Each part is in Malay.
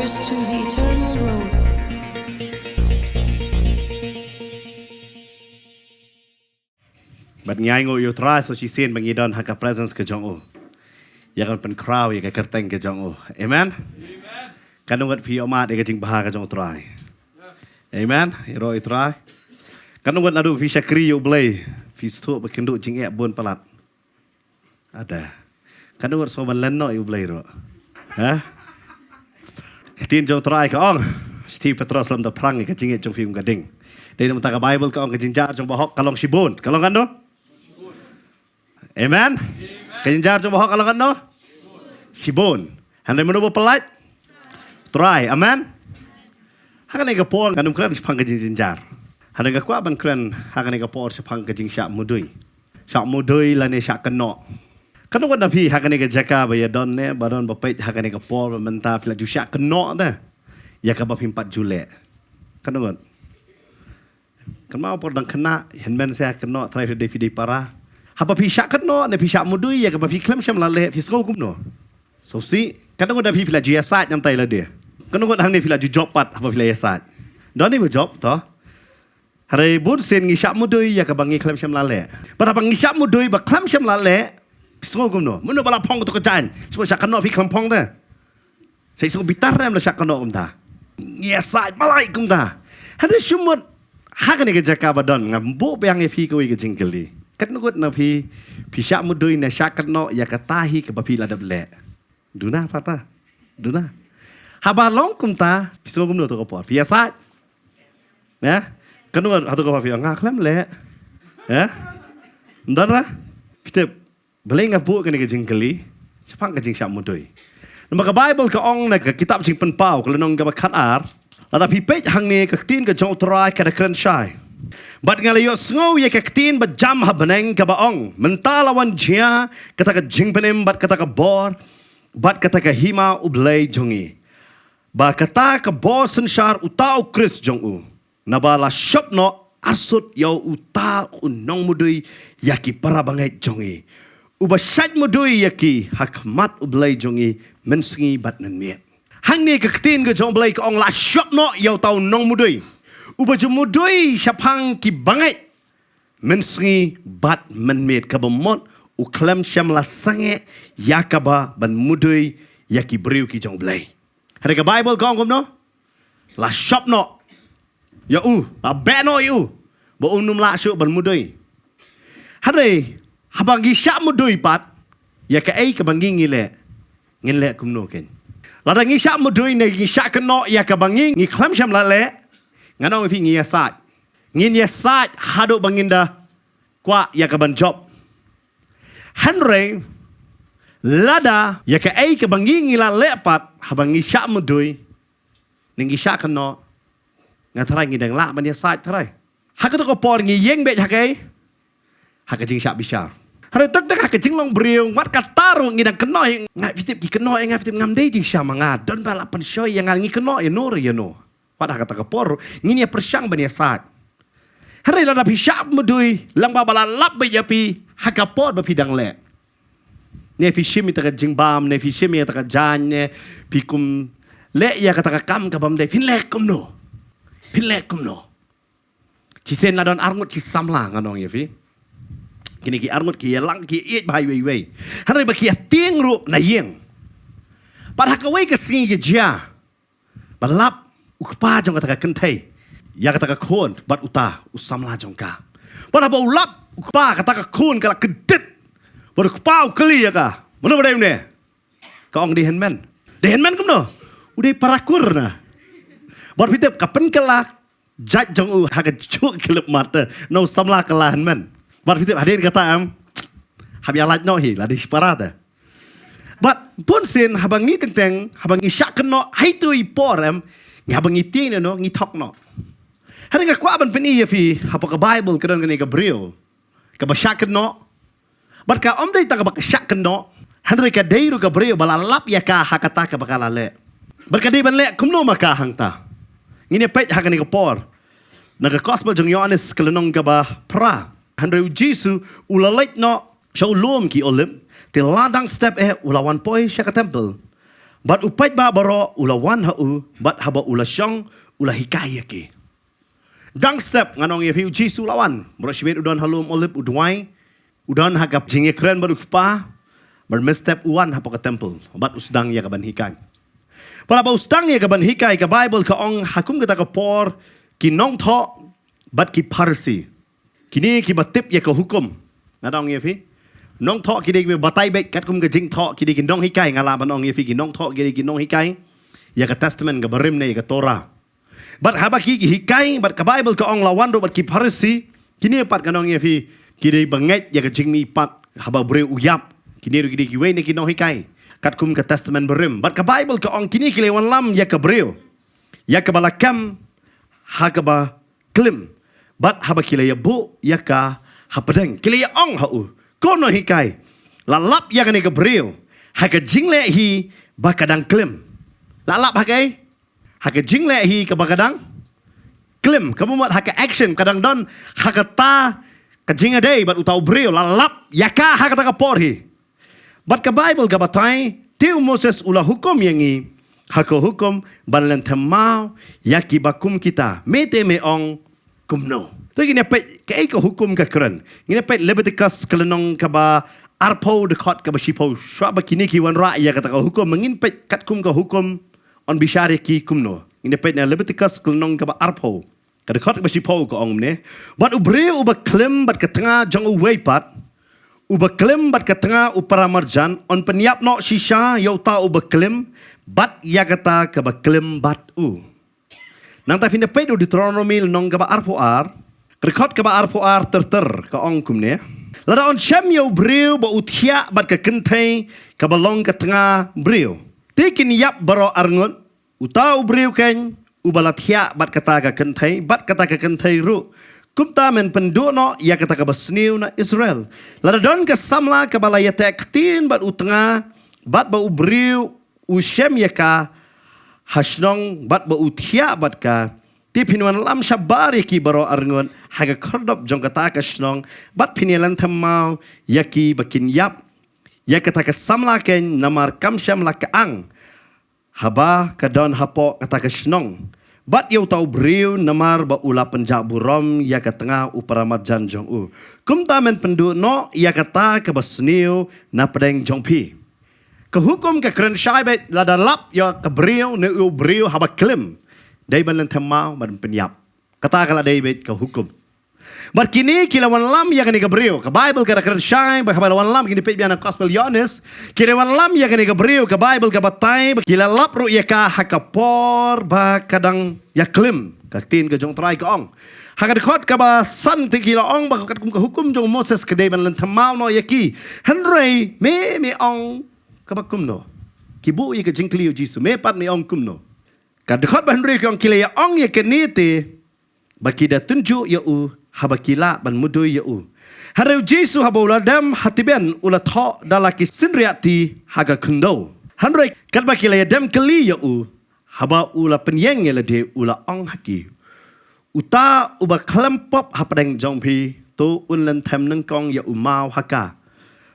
us to the eternal road. But ngai ngo yo try so she seen bangi don haka presence ke jong o. Ya kan pen crowd ya ka kerteng ke jong o. Amen. Amen. Kanungat fi omat ke jing baha ke jong try. Amen. Iro i try. Kanungat nadu fi shakri yo blay. Fi stu ba kendu jing e bon palat. Ada. Kanungat so ban lenno yo blay ro. Ha? Tin jong try ka ong. Steve Petros lam da prang ke jing e jong film gading. Dia nak tak Bible ka ong ke jinjar jong bahok kalong sibon. Kalong kan do? Amen. Kejenjar coba hok kalau no. Sibon. Handai menurut pelat. Try. Amen. Hakan ega por kanum kran sepang kejenjar. Handai ka kuat ban kran hakan ega por sepang kejing syak mudui. Syak mudui lane syak keno. Kanu kan nabi hakan ega jaka ba ya don ne baron bapait hakan ega por menta fila ju syak keno dah. Ya ka ba pimpat julek. Kanu kan. Kan mau por dang kena henmen saya keno try video para. Hapa pisyak keno ne pisyak mudui ya ka pi klem syam lale fisko kum no. So si kan ngod pi fila ju yasat nyam tai la dia. Kan ngod hang ne fila ju job pat hapa fila yasat. Don ni job to. Hare bud sen ngi syak mudui ya ka bangi klem syam lale. Ba bang ngi syak mudui ba klem syam lale fisko kum no. Mun bala pong to kajan. So syak keno pi klem pong ta. Sai so bitar ram la syak keno kum ta. Yasat malai kum ta. Hare shumot hakan ne jaka badon ngam bo yang e pi ko i ke jingkeli. Kan ngut na pi syak mudui na syak keno ya katahi ke bapi ladab le. Duna pata. Duna. Haba long kumta piso gum no to ko por. Biasa. Ya. Kan ngut hatu ko bapi ngak lem le. Ya. Ndara. Pite beleng abu kan ke jingkeli. Sepang ke jing syak mudui. Nama ka Bible ka ong na ka kitab jing penpau kalau nong ka khat ar. Lada pi pej hang ne ka tin ka jong trai ka kran shai. Bat ngalayo sngow ye kaktin bat jam habaneng ka baong. Mentalawan jia kata ka jingpenem bat kata ka bor. Bat kata ka hima ublay jongi. Ba kata ka bosen syar utau kris jong u. Nabala syopno asut yaw uta unong mudui yaki para bangai jongi. Uba syaj mudui yaki hakmat ublay jongi mensengi bat nenmiet. Hang ni kaktin ka jong blay ka ong la syopno yaw tau nong mudui. Uba jumudui syapang ki bangai mensengi bat menmet kabamot uklem syam la sange yakaba ban mudui yaki briu ki jong blay. Hari ka Bible kong no? La shop no. Ya la beno yu. Ba unum la syuk ban mudui. Hari habang gi syap mudui pat ya ka ai ka bangi ngile. Ngile kum no ken. La ngi syap mudui ne ngi syak keno ya ka bangi ngi klem syam la le. Nganong fi ngi yasat. Ngin yasat hado banginda kwa ya ka ban job. Henry lada ya ka ai ka bangi ngila lepat habang ngi syak mudui. Ngi syak keno. Ngatrai ngi dang la ban yasat trai. Haka to ko por ngi yeng be hakai. Haka jing syak bishar. Hari tak dak haka jing long briung wat kataru ngi dang keno ngai fitip ki keno ngai fitip ngam dei jing syak manga don bala pan shoy yang ngi keno ya nur ya no. Pada kata kapor, ngini persyang bani saat. Hari lada pi syak mudui, lang babala lap be yapi hakapor ba pidang le. Ne fi shimi ta jingbam, ne fi shimi ta jan ne pi kum le ya kata kam ka bam de fin le kum no. Fin le kum no. Ci sen la don armut ci samlang anong ya fi. Kini ki armut ki lang ki iet bai wei. Hari ba ki ting ru na yeng. Pada kawai ke singi ke jia. Balap ukpa jong kata kentai ya kata kon bat uta usam la jong ka pada ba ulap ukpa kata kon kala kedet pada ukpa ukli ya ka mana bade ne ka ong di henmen kum no udah parakur na bat pitep kapen kala jat jong u ha ka chuk kelep mata no samla kala henmen bat pitep hadir kata am hab ya laj no hi la di parata bat pun sin habangi teng habangi syak no hai tu i porem ngabang ngiting no ngitok no. Hari ka kwa ban peni fi hapa ka Bible kadon ka Gabriel. Ka basyak no. Bat ka omdai ta ka basyak no. Hari ka deiru Gabriel balalap ya ka hakata ka bakalale. Bat ka dei ban le kumno maka hangta. Ngini pet hakani ka por. Naga gospel jong Yohanes kalanong ka ba pra. Hari Jesu ulalait no show lom ki olim. Til ladang step ulawan poi siya ka temple. Bat upait ba baro ulawan hau, bat haba ula syong, ula hikaya ki. Dang step nganong ye fiu Jisu lawan. Bro shibet udan halum olip udwai, udan hagap jinge keren baru pa, bermestep uan hapa ke temple, bat usdang ya kaban hikai. Para ba usdang ya kaban hikai ka Bible ka ong hakum kita ka por ki nong tho, bat ki parsi. Kini ki batip ya ka hukum. Nganong ye fi? Nong tho ki dek batai bet kat kum ka jing tho ki dek nong hikai ngala banong ye fi ki nong tho ki dek nong hikai. Ya ka testament ka barim ne ya ka Torah. Bat haba ki hikai bat ka Bible ka ong lawan do bat ki parsi. Kini pat kanong ye fi ki dek banget ya ka jing mi pat haba bre uyap. Kini ru ki dek we ne ki nong hikai. Kat kum ka testament barim. Bat ka Bible ka ong kini ki lewan lam ya ka breu. Ya ka balakam ha ka ba klim. Bat haba ki le ya bu ya ka hapadeng. Ki le ya ong hau. Kono hikai, lalap yang ni kebril, haka jingle hi bakadang klim. Lalap hakai, haka jingle hi ke bakadang klim. Kamu buat haka action kadang don haka ta ke jingle day bat utau bril lalap yaka haka ta kapori. Bat ke Bible ke batai, tiu Moses ulah hukum yang i haka hukum balan temau yaki bakum kita. Mete me ong kumno. Tu gini pet ke hukum ke keren. Gini pet Leviticus kelenong ke ba arpo dekat ke ba shipo. Shwa ba kini ki wan ra ya kata ka hukum mengin pet kat kum ke hukum on bishari ki kumno. Gini pet na Leviticus kelenong ke ba arpo. Ke dekat ke ba shipo ke ong ne. Bat ubre uba klim bat ke tengah jang uwei pat. Uba klim bat ke tengah upara marjan on peniap no shisha yau ta uba klim bat ya kata ke ba klim bat u. Nang ta fina pet Deuteronomy nong ke ba arpo ar. Rekod ke ba arpo ar ter ke ong kum ne. Lada on syam yau breu ba utia bat ke kentai ke balong ke tengah breu. Tikin yap baro arngut. Utau breu ken ubalatia bat kata ke kentai bat kata ke kentai ru. Kumta men pendono ya kata ke basniu na Israel. Lada don ke samla ke balaya tektin bat utengah bat ba ubreu usyam ya ka hasnong bat ba utia bat ka ti pinuan lam syabar yaki baro arngon haga kordop jong kata ka snong bat pinialan temau yaki bakin yap ya kata ka samlaken namar kamsyam la ka ang haba ka don hapo kata ka snong bat yau tau briu namar ba ula penjak burom ya ka tengah upara marjan jong u kumta men pendu no ya kata ka basniu na pedeng jong pi ke hukum ke keren syaibat lada lap ya ka briu ne u briu haba klim Day balan temau badan penyap. Kata kala David ke hukum. Bar kini kilawan lam yang ni kebriu. Ke Bible kada keren syai. Bahawan lam kini pet biana gospel Yohanes. Kilawan lam yang ni kebriu. Ke Bible ke batai. Kila lap ru ya ka hakapor ba kadang ya klim. Kaktin ke jong try ke ong. Haka dekot ke ba san ti kila ong ba kat kum ke hukum jong Moses ke day balan temau no yaki. Henry me ong ke ba kum no. Kibu ya ke jingkliu Jisu. Me pat me ong kum no. Kadekot ban rek yang kila ong ya kenite baki da tunjuk ya u habakila ban mudu ya u harau Jesu haba uladam hatiben ulat ho dalaki sinriati haga kundo hanrek kat bakila ya dam keli ya u haba ula penyeng ya lade ula ong haki uta uba klempop hapadeng jongpi tu unlen tem nengkong ya umau haka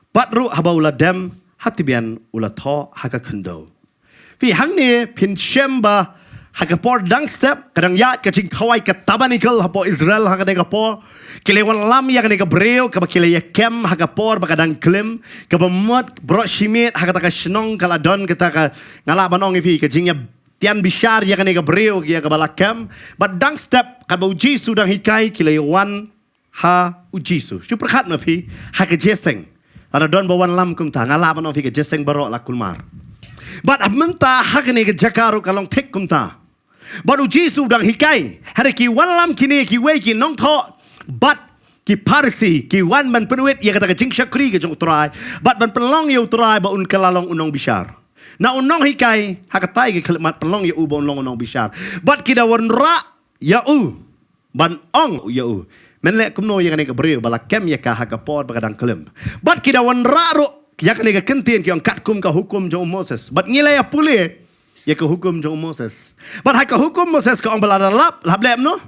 patru haba uladam hatiben ulat ho haga kundo fi hang ni pin shemba Hagapor dang step kadang ya kacing kawai ke tabernacle hapo Israel hagade kapor kilewan lam ya kane kabreo kabakile ya kem hagapor bakadang klim kabamot bro shimit hagata ka shnong kaladon kita ka ngala banong ifi kacing ya tian bishar ya kane kabreo ya kabalakam but dang step kadau Jisu dang hikai kilewan ha ujisu super khat ma pi hagajeseng ada don bawan lam kum ta ngala banong fi kajeseng baro lakulmar but abmenta hagane ke jakaru kalong tek kum ta Baru Jisu dang hikai. Hari ki wan lam kini ki wei ki nong tho. Bat ki parsi ki wan man penuit ia kata jing syakri ke jong utrai. Bat ban pelong ya utrai ba un kalalong unong bishar. Na unong hikai hakatai ki kalimat pelong ya u ba unong unong bishar. Bat ki da wan ra ya u ban ong ya u. Men le kumno yang ni ke beriu bala kem ya ka hakapor ba kadang kelim. Bat ki da wan ra ro ya kani ke kentien ki ang katkum ka hukum jong Moses. Bat ngilai ya pulih ya ke hukum jong Moses. But hai ke hukum Moses ke orang belada lap lem no.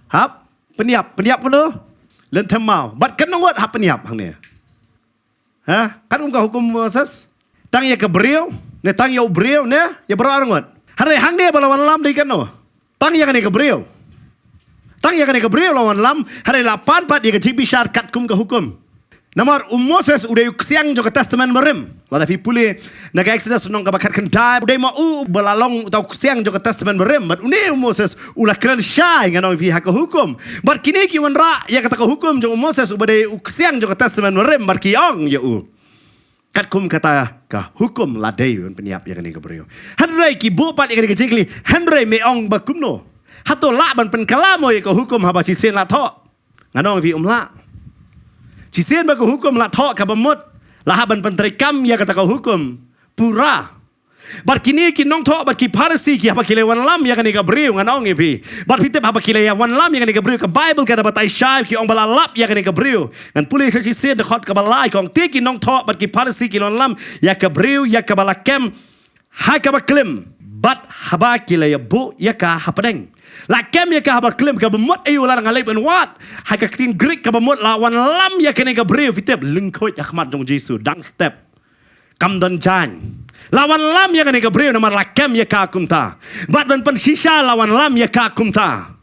Hap peniap no. Len temau. But kan ngot hap peniap hang ni. Ha? Kan ke hukum Moses. Tang ya ke beriu ne tang yo breu ne ya bro ngot hare hang ne balawan lam di kan no tang ya kan ke breu tang ya kan ke breu lawan lam hare la pan pat ya ke jibi syar kat kum ke hukum namar Moses udah siang jo ke testament merim la fi puli na ka Exodus nong ka bakat kendai udah ma belalong tau siang jo ke testament merim but une Moses ulah kran syai nganong fi hak hukum but kini ki wan ra ya kata hukum jo Moses udah siang jo ke testament merim bar ki ong ya kat kum kata ka hukum ladai un peniap ya kan ke breu hanrai ki bu pat ya kan ke jingli hanrai me ong ba kumno hato la ban pen kalamo ya ka hukum haba si sen la tho nganong fi la Cisen bagi hukum la thok kabamut lahaban pentrikam ya kata kau hukum pura. Bar kini kinong thok bar ki parsi ki apa kilewan lam ya kan ika breu nganong epi. Bar pitep apa kilewan lam ya kan ika breu ke Bible kata batai syai ki ong balalap ya kan ika breu. Ngan pulih sa cisen de khot ka balai kong ti kinong thok bar ki parsi ki lon lam ya ka breu ya ka balakem ha ka baklim bat haba kilaya bu ya ka hapadeng. La kem ya ka haba klim ka bemut ayu la ngalai ben wat ha ka tin grik ka bemut lawan lam ya kene ka breu fitep lengkoi ahmad jong Jesu dang step kam don jan lawan lam ya kene ka breu namar la kem ya ka kumta bat ben pen sisa lawan lam ya ka kumta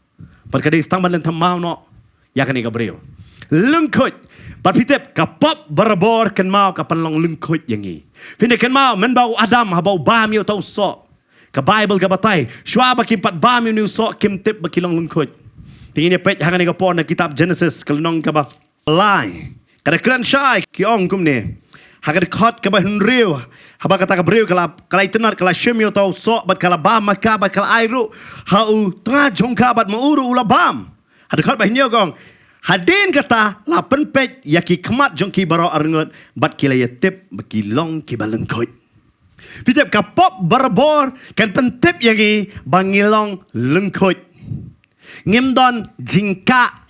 perkadai stang ban tamau no ya kene ka breu lengkoi bat fitep ka pop berbor ken mau ka panlong lengkoi yangi finde ken mau men bau Adam ha bau bam yo tau so ka Bible ka batay shwa ba kim pat bam yu so kim tip ba kilong lungkot tingin ya pet hangan ka po na kitab Genesis kalnong ka ba lai kada kran shai ki ong kum ne haga khot ka ba hunriu haba kata ka breu kala itenar kala shimyo tau so bat kala bam maka bat kala airu ha u tra jongka bat mauru ula bam hada khot ba hinyo gong hadin kata la pen pet yaki kmat jongki baro arngot bat kila ya tip ba kilong ki ba lungkot Pitep kapop berbor kan pentip yangi bangilong lengkot. Ngimdon jingka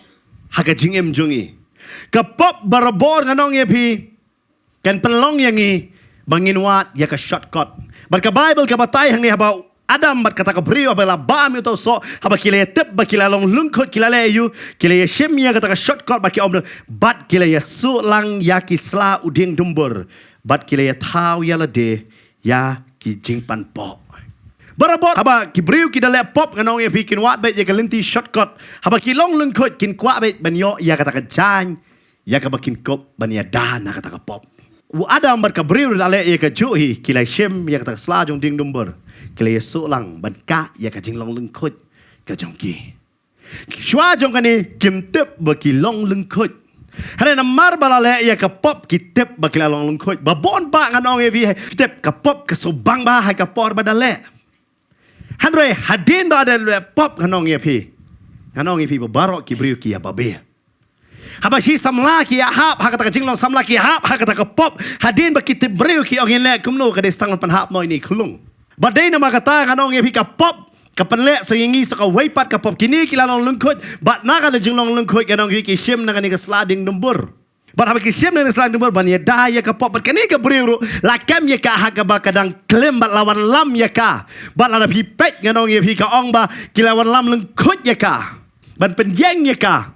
haga jingem jungi. Kapop berbor nganong yepi kan pelong yangi banginwat ya ka shortcut. Barka Bible ka batay hang ni haba Adam bat kata ka brio bala bam yo so haba kila tip ba kila long lengkot kila leyu kila shim ya kata ka shortcut ba ki om bat kila su lang ya ki sla uding dumbur bat kila tau ya lade ya ki jingpan pop. Barabot haba ki briu ki dale pop nganong ye bikin wat bet ya kalenti shortcut. Haba ki long lengkot kin kwa bet banyo ya kata ka jan ya ka bakin kop bania dana kata ka pop. U Adam bar ka briu dale ya ka juhi kilai shim ya kata sla jong ding dumber. Kilai so lang ban ka ya ka jing long lengkot ka jong ki. Shwa jong kani kim tip ba ki long lengkot. Hana namar balale ya ka pop kitip bakila long lungkoi babon ba nganong evi kitip ka pop ka subang ba ha ka por badale hanre hadin ba de pop nganong evi babaro ki briu ki ababe haba shi samla ki hap ha kata ka jinglong samla ki hap ha kata ka pop hadin ba kitip briu ki ong le kumno ka destang pan hap moi ni khulung badai nama kata nganong evi ka pop kapanle so yingi sa ka waypat ka pop kini kilalong lungkot bat na ka jinglong lungkot kanong ki shim na ka sliding dumbur bat haba ki shim na sliding dumbur ban ya daya ka pop bat kani ka briru la kam ya ka ha ka ba kadang klem bat lawan lam ya ka bat la pi pet kanong ye pi ka ong ba kilawan lam lungkot ya ka ban pen yeng ya ka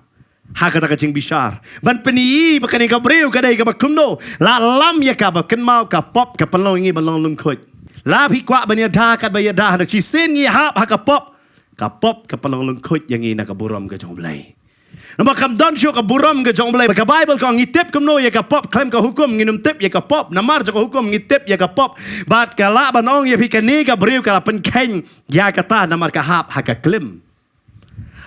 ha kata ka jing bishar ban peni ba kani ka briu ka dai ka ba kumno la lam ya ka ba ken mau ka pop ka panlong ngi balong lungkot la pi kwa banya dah kat baya dah nak cisin ye hap ha kapop ka palong lengkut yang ina ka buram ka jong blai nama kam don syo ka buram ka jong blai ka Bible ka ngitip kumno ye ka pop klaim ka hukum nginum tip ye ka pop namar ka hukum ngitip ye ka pop bat ka la banong ye pi ka ni ka briu ka pen keng ya kata namar ka hap ha ka klim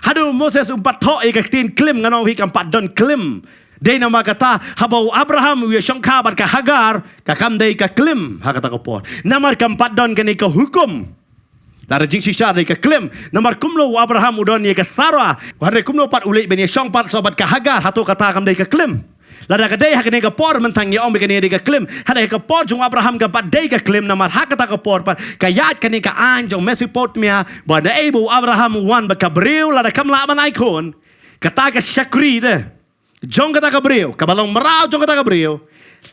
hadu Moses umpat tho ye ka tin klim nganong pi ka empat don klim Dei nama kata habau Abraham ya syongka bat ka Hagar ka kam dei ka klim ha kata ko por namar keempat don kani ka hukum lara jing shisha dei ka klim namar kumlo Abraham udon ye ka Sarah hare kumlo pat ulei ben ye syong pat sobat ka Hagar hatu kata kam dei ka klim lara ka dei ha kani ka por mentang ye om kani dei ka klim hare ka por jung Abraham ka pat dei ka klim namar ha kata ko por pat ka yat kani ka an jong Mesopotamia ba da ibu Abraham wan ba ka breu lara kam la man icon kata ka syakri de jong kata ka breu kabalong merau jong kata ka breu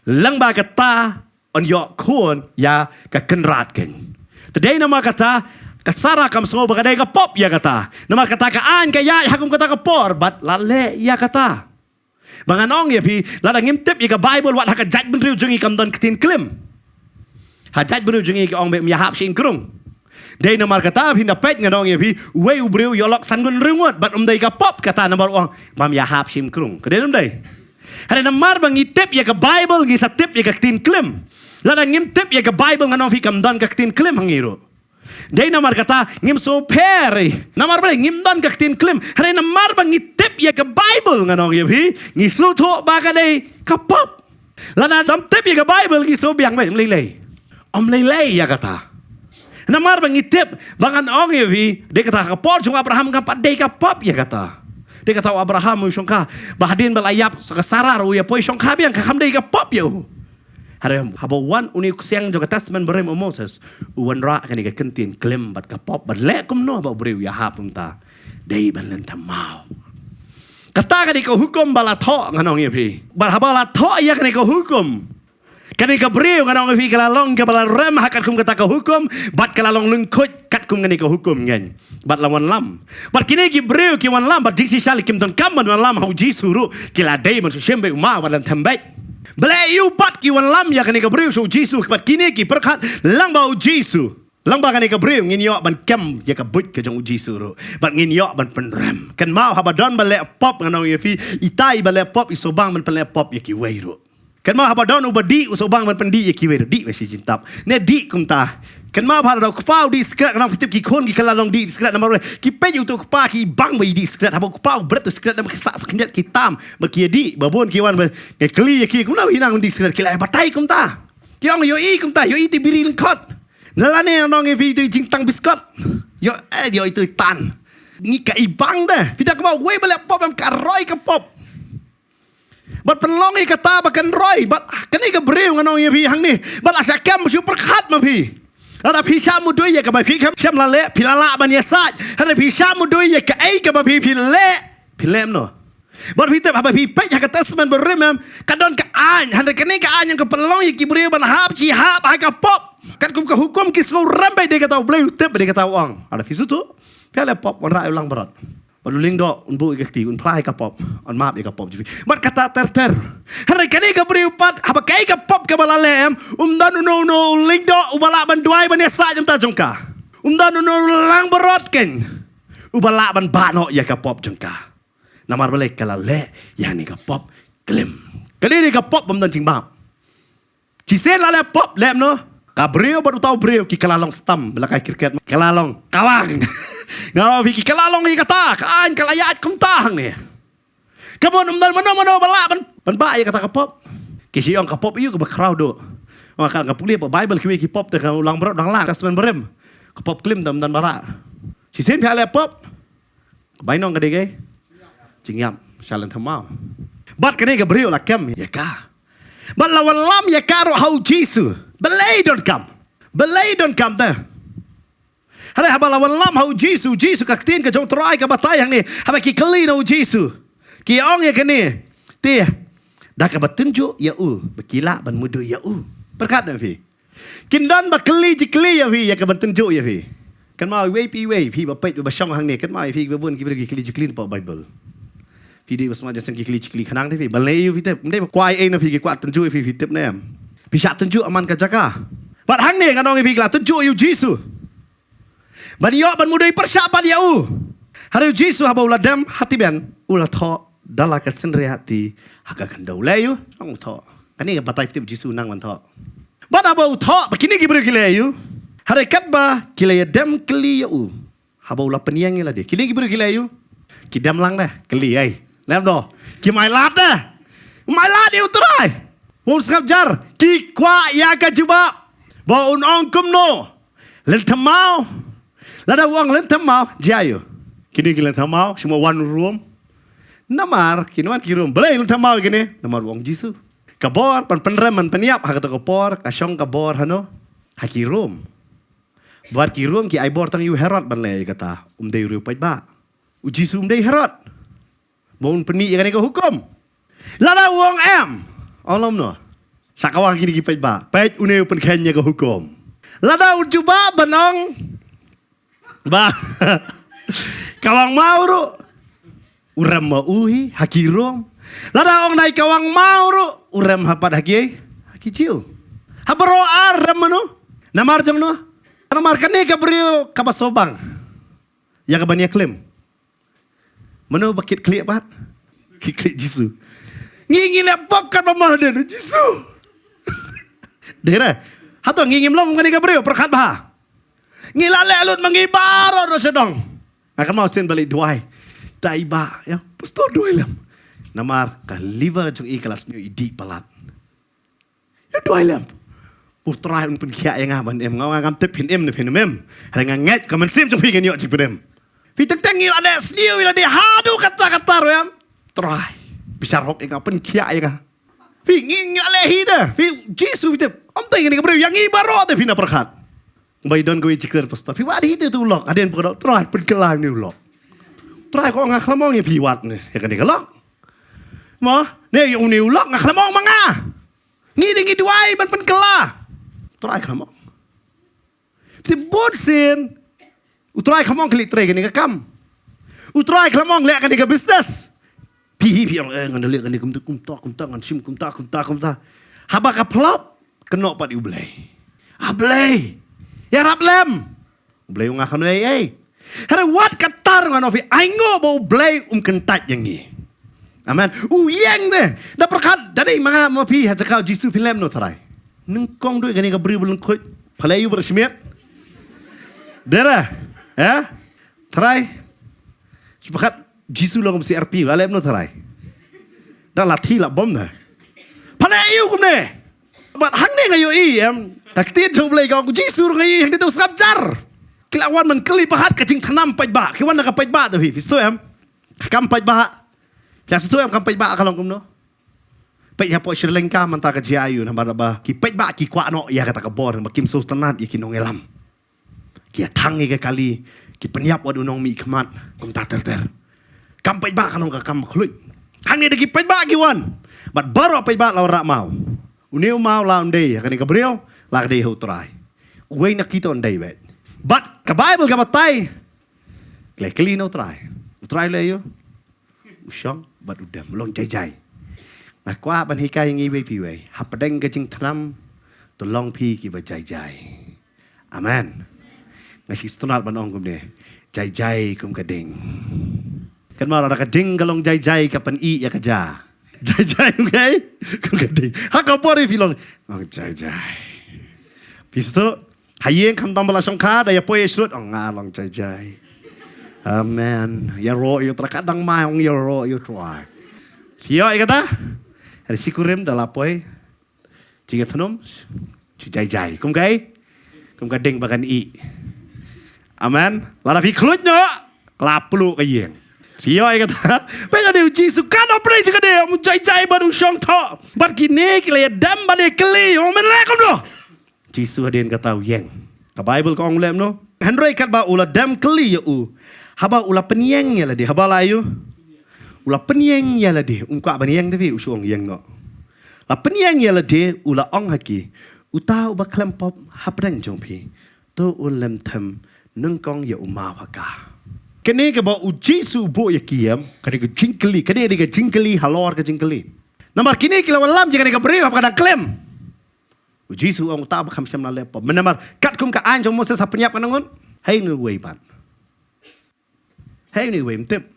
lang ba kata on yo kun ya ka kenrat ken today nama kata kasara kam so ba kadai ka pop ya kata nama kata ka an ka ya hakum kata ka por bat lale ya kata banganong ya pi lada ngimtip ya ka Bible wat ha ka judgment riu jong ikam don ketin klim Hajat beru jungi ke ong be yahap sing krung. Dei namar kata phi na pet nganong ye phi we ubreu yolok san gun rungot bat dei ka pop kata namar ong bam yahap sim krung. Kedai dei. Hare namar bang itip ya ke Bible gi satip ya ke tin klim. Lada ngim tip ya ke Bible nganong phi kam dan ka tin klim hangiru. Dei namar kata ngim so peri. Namar bale ngim dan ka tin klim. Hare namar bang itip ya ke Bible nganong ye phi ngi su tho ba ka dei ka pop. Lada dam tip ya ke Bible gi so biang mai lei. Om lei ya kata. Namar bang itip bangan ong ye vi de kata ka por jung Abraham kan pat de ka pop ya kata. De kata Abraham mu songka bahadin balayap sa sarar u ya poi songka biang ka kam de ka pop yo. Hare habo wan uni siang jo testament berem Moses uwan ra kan ka kentin klem bat ka pop bat le kum no ba breu ya hapum ta. Dei ban len tamau. Kata ka de ka hukum bala tho nganong ye vi. Bar habala tho ya kan ka hukum. Kani ka breu nganong fi kalalong ka bala rem hakat kum kata ka hukum bat kalalong lungkut kat kum ngani ka hukum ngen bat lawan lam bat kini ki breu ki wan lam bat diksi sali kim ton kam wan lam hau ji suru kila dei man shembe uma walan tambet bele yu bat ki wan lam ya kani ka breu so jisu bat kini ki perkat lang bau jisu lang ba kani ka breu ngin yo ban kam ya ka but ka jong ji suru bat ngin yo ban pen rem kan mau habadon bale pop nganong ye fi itai bale pop isobang man bale pop ya ki weiru. Kan ma haba don ubadi usobang man pendi ye kiwer di wesi jintap ne di kumta kan ma bhal ro kpau di skrat nam fitip ki khon ki kalalong di skrat nam ki pe yu tu kpa ki bang bai di skrat haba kpau bret skrat nam sa saknyat ki tam ba ki di babon ki wan ke kli ye ki kumna hinang di skrat ki lai batai kumta ki ong yo i kumta yo i ti biri lengkot nalane nong e vi tu jintang biskot yo yo itu tan ni ka ibang dah tidak mau we bele pop am ka roi ka pop. Bat penlongi kata bakan roy bat kani ka breu nganong ye pi hang ni bat asa kam su perkhat ma pi ada pi samu doi ye ka ba pi kam sam la le pi la ban ye sat ada pi samu doi ye ka ai ka ba pi pi lem no bat pi te ba pi pe ya ka tasman berem ka don ka an handa kani ka an yang ka penlongi ki breu ban hap chi hap ha ka pop kat kum ka hukum ki so rambai de ka tau bleu te de ka tau ong ada fi su tu pe le pop wan ra ulang berat. Baluling do unbu ikati un plai ka pop on map ka pop jivi mat kata ter hari kani ka beri upat haba kai ka pop ka balalem dan no ling do ubala ban duai ban sa jam ta jongka dan no lang berot ken ubala ban ba no ya ka pop jongka namar balik kala le ya ni ka pop klem kali ni ka pop bam dan ting bab ci sen la le pop lem no ka beri baru tau beri ki kalalong stam belakai kriket kalalong kawang. Ngalo viki kalalong ni kata kaan kalayat kum tahang ni. Kamu mano bala ban ba ya kata kapop. Kisi ong kapop iu ke crowd do. Maka kapuli pa Bible ki pop te ulang berot dang lang tasman berem. Kapop klim dan bara. Si sen pia le pop. Bainong gede ge. Jingyam salan thamau. Bat kene ke brio la kem ya ka. Bat lawan lam ya karo hau jisu. Belai don't come te. Hare haba lawan lam hau Jisu ka tin ka jong trai ka batai hang ni haba ki kali no Jisu ki ong ya kani ti dah ka batunjuk ya bekila ban mudu ya berkat na fi kindan ba kali jikli ya fi ya ka batunjuk ya fi kan ma we pi ba pet ba shong hang ni kan ma fi ba bun ki kali jikli pa Bible fi di basma jasan ki kali jikli khanang fi balai fi te ndai ba kwai na fi ki kwat tunjuk fi tip nem pi sha tunjuk aman ka jaka bat hang ni kan ong fi la tunjuk yu Jisu ban yo ban mudai persiapan ya hari Jisu haba uladam hati ben ulah tho dala ka senre hati haka kan dau leyu ong tho kani ka batai tip Jisu nang man tho ban haba tho bakini ki beri leyu hari katba kile dem kli ya haba ulah peniang la de kili ki beri leyu ki dam lang dah kli ai lem do ki mai lat dah mai lat yu trai wong skap jar ki kwa ya ka juba ba un ong kum no len thamau lada uang lentam mau jayo kini lentam mau semua wan room namar kini wan kirum belai lentam mau kini namar uang Jisu kabor pan penreman peniap hak to kapor kasong kabor hano hakirum buat kirum ki aibor tang yu herot ban le kata dei ru pai ba u Jisu dei herot bon peni kan ko hukum lada uang em olom no sakawang kini ki pai ba pai une pen kenya ko hukum lada ujuba banong ba kawang mauro uram ma uhi hakirom lada ong nai kawang mauro uram hapat haki ciu habaro aram mano Namar jong no. Namar kane ka brio ka basobang. Ya ka banya klaim. Mano bakit klik pat? Klik Jisu. Ngingin pop kan mamah dia Jisu. Dera. Hato ngingin long kane ka brio perkat bah. Ngilale alut mangibaro no sedong. Akan mau sen balik duai. Taiba ya. Pastor duai lam. Namar ka liver jong kelas nyu idi palat. Ya duai lam. Putra un pen kia yang ngaban em ngam tip pin em ne pin em. Hang ngat ka man sim jong pi kan yo jing pedem. Pi tek teng ngilale sniu ila de hadu kata-kata royam. Try. Bicar hok yang pen kia yang. Pi ngilale hida. Pi Jisu pi tep. Om teng ni ka bro yang ibaro te pina perkat. Bay don go jikler pastor. Pi wadi hida tu lok. Aden perdo try pen kelam ni lok. Try ko ngak lamong ni pi wat ni. Ya kan ni lok. Mo, ne yung ni lok ngak lamong manga. Ngi duai man pen kelah. Try kamong. Si bodsin. Utray kamong klik tre gani ka kam. Utray kamong lek gani ka business. Pi ang ngan lek gani kumta ngan sim kumta. Haba ka plop keno pat ublay. Ablay. Ya rap lem. Ublay nga kan ay. Hara wat katar ngan ofi aingo bo ublay kentat yang ni. Amen. Yang de. Da perkat dari mga mapi ha jakau Jisu film no try. Nengkong duit gani ka beri belum kut palayu bersemiat. Dera, ya? Try. Sepakat Jisu lo mesti RP, alem no try. Dah latih lah bom dah. Palayu kum ne. Bat hang ne ngayo em. Taktir jom belai kau Jisu ngayi hang dia tu sabjar. Kilawan man keli pahat kacing tanam paj ba. Kiwan nak paj ba tu hi. Fisto em. Kam paj ba. Ya situ em kam paj ba kalau kum no. Pej hapo Sri Lanka manta ka jiayu na ba ki pej ba ki kwa no ya kata ka bor ma kim sultanat ya ki nong elam ki thang ke kali ki penyap wadu nong mi khamat kum ta ter kam pej ba kalong ka kam khluit hang ni de ki pej ba ki wan bat baro pej ba la ra mau uniu mau la ndei ka ni ka brio la de ho trai we na kita ndei bet bat ka bible ka batai kli no try le yo usong bat udam long jai Nah, kuah ban hikai yang iwe piwe. Hapadeng kecing tanam, tolong pi kiba jai. Amen. Ngasih stunat ban ong kum ne. Jai kum kadeng. Kan malah ada kadeng kalong jai kapan i ya kerja. Jai okay? Kum kadeng. Hakau pori filong. Oh jai. Pisto hayeng kam tambah lasong ka daya poe srut ong ngalong jai. Amen. Ya ro yo terkadang mai ong ya ro yo try. Kio kata? Ada sikurim dah lapoi. Jika tenum, jai. Kum kadeng bagan i. Amen. Lara fi klut no, laplu kayeng. Fio kata, pengen dia Jisu kan opera juga dia, mu jai baru syong tho. Bat kini kila ya dam bade keli, orang menrekom no. Jisu adin kata yeng. Ka Bible ko ong lem no. Henry kat ba ula dam keli ya u. Haba ula penyeng ya lah dia, haba layu. Ula penyeng ya lah dia, ungkap penyeng tapi usuong yang no. La penyeng ya lah dia, ula ong haki. Uta uba klempop hapdang jompi. Tu ulam tem nengkong ya umah waka. Kene ke ba Jisu bo ya kiam, kene ke jingkeli, kene ke jingkeli halor ke jingkeli. Namar kini kila walam jangan ke beri apa kada klem. Jisu ong ta ba kham syam la lepo. Menamar kat kum ka anjong Moses hapenyap kanangon. Hai nu wei pan. Hai nu wei mtep.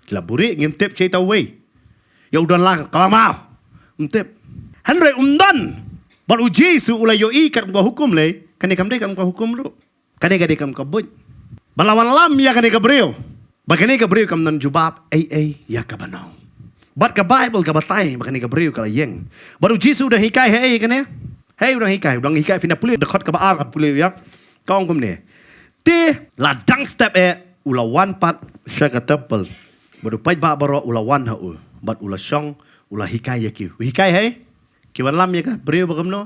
Kila buri ngintip cerita wei. Ya udah lang kalau mau. Ngintip. Henry undan. Baru Jisu ulai yo ikat buat hukum le. Kani kam dek kam hukum lu. Kani ka dek kam kabut. Balawan lam ya kani ka brio. Bakani ka brio kam nan jubab ya ka banau. Bat ka Bible ka batai bakani ka brio ka yeng. Baru Jisu udah hikai hei kani. Hei udah hikai fina pulih dekat ka baal ka pulih ya. Kau kum ne. Ti ladang step ulawan pat syaka tepel. Baru paj ba baro ulawan haul. Bat ula syong ula hikai ya ki. Hikai hei. Kiwan lam ya ka brio bagam no.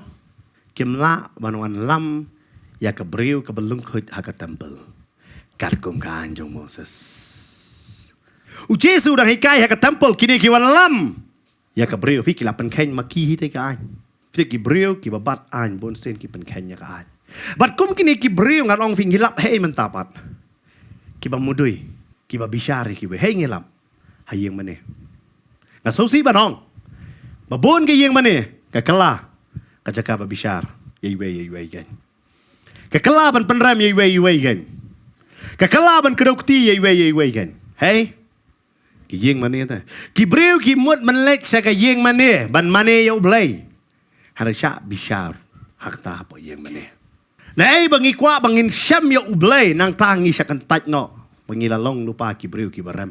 Kimla banuan lam ya ka brio ka belungkut ha ka tempel. Katkum ka anjong Moses. Jisu dah hikai ha ka tempel kini kiwan lam. Ya ka brio fi kilapan ken maki hite ka an. Fi ki brio ki babat an bon sen ki pen ken ya ka an. Bat kum kini ki brio ngan ong fi ngilap hei mentapat. Ki ba mudui. Ki ba bisyari ki we hei ngilap. Hayeng mane. Na sosi banong. Babon ke yeng mane. Ka kala. Ka jaka ba bisyar. Yei we kan. Kekelaban penram iwe kan. Kekelaban kedokti iwe kan. Hey. Ki yeng mane ta. Ki breu ki mut menlek sa ka yeng mane ban mane yo blay. Hara sya bishar hakta po yeng mane. Na ay bangi kwa bangin syam yo blay nang tangi sa kan taj no. Bangilalong lupa ki breu ki baram.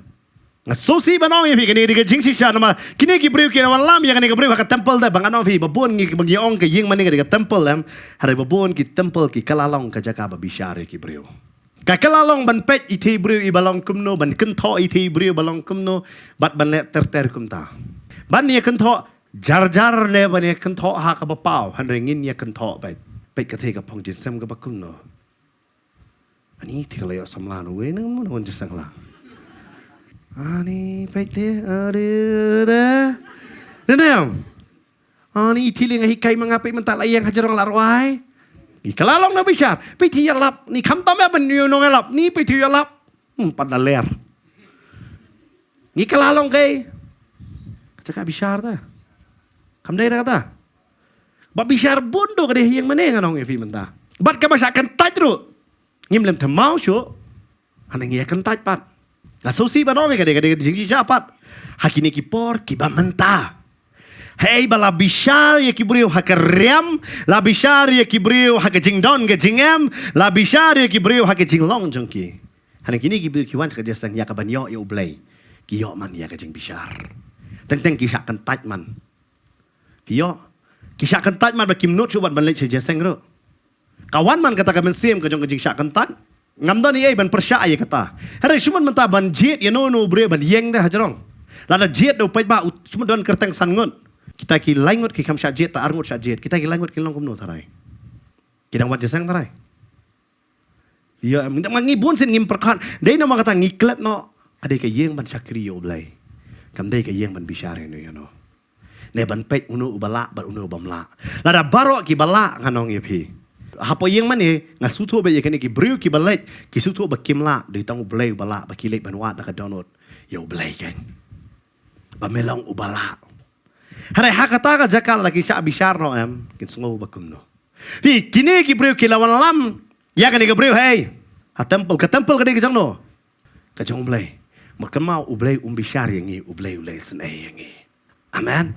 Ngasusi banong yang kini diga jingsi sya nama kini ki breu ki na lam yang kini ki breu ka temple da bangano fi babon ngi bagi ong ka yeng mane ka temple lam hara babon ki temple ki kalalong ka jaka ba bishar ki breu. Ka kalalong ban pet iti breu i balong kumno ban kentho iti breu balong kumno bat ban le ter kumta. Ban ni kentho jar ne ban ni kentho ha ka ba pau han ringin ya kentho ba pet ka the ka phong jin sem ka ba kumno. Ani thile yo samlan we nang mon hon jisang la. Ani pet de ada. Nenam. Ani thiling hi kai mangapai mentak layang hajarong larwai. Ni kalalong na bishar, pe thi lap, ni kham tam ban yo no lap, ni pe thi lap. Pada ler. Ni kalalong kai. Cakap bishar ta. Kham dai ta. Ba bishar bondo ka de yang mane nganong fi menta. Bat ka masakan tajru. Ngim lem thamau syo. Hanang ya kan taj pat. La sosi ba no me ka de jing si pat. Hakini ki por ki ba menta. Hey bala bishar ya kibriu hakariam, la bishar ya kibriu hakajing don ke jingam, la bishar ya kibriu hakajing long jongki. Hanak kini kibriu kiwan kerjasang ya kabanyo ya ublay, kiyo man ya kajing bishar. Teng kisah kan taj man. Kiyo kisah kan taj man bakim not cubat balik kerjasang ro. Kawan man kata kamen sim kajong kajing syak kan taj. Ngamdan ni ban persya ya kata. Hari cuman menta ban jet ya no bre ban yeng dah hajarong. Lada jet do pai ba cuma don kerteng sangun. Kita ki langut ki kam syajet ta arngut syajet. Kita ki langut ki long kumno tarai. Kidang wat jasang tarai. Ya mangi bun sen ngim perkan. Dai nama kata ngiklet no. Kadai ka yeng ban syakri yo blai. Kam dai ka yeng ban bishare no yo no. Ne ban pet unu ubala ban unu bamla. Lada baro ki bala nganong yepi. Hapo yeng man ngasutu be yekani ki briu ki balait ki sutu ba kimla dai tang blai bala ba kilet ban wat ka download. Yo blai kan. Ba melong ubala. Harai hakata ka jakal lagi sya bishar no em kitsungo bakum no. Fi kini ki breu ki lawan lam ya kan ki breu hey. Ha temple ka di kajang no. Kajang ublay. Makama ublay bishar yang ni ublay sen ay yang ni. Amen.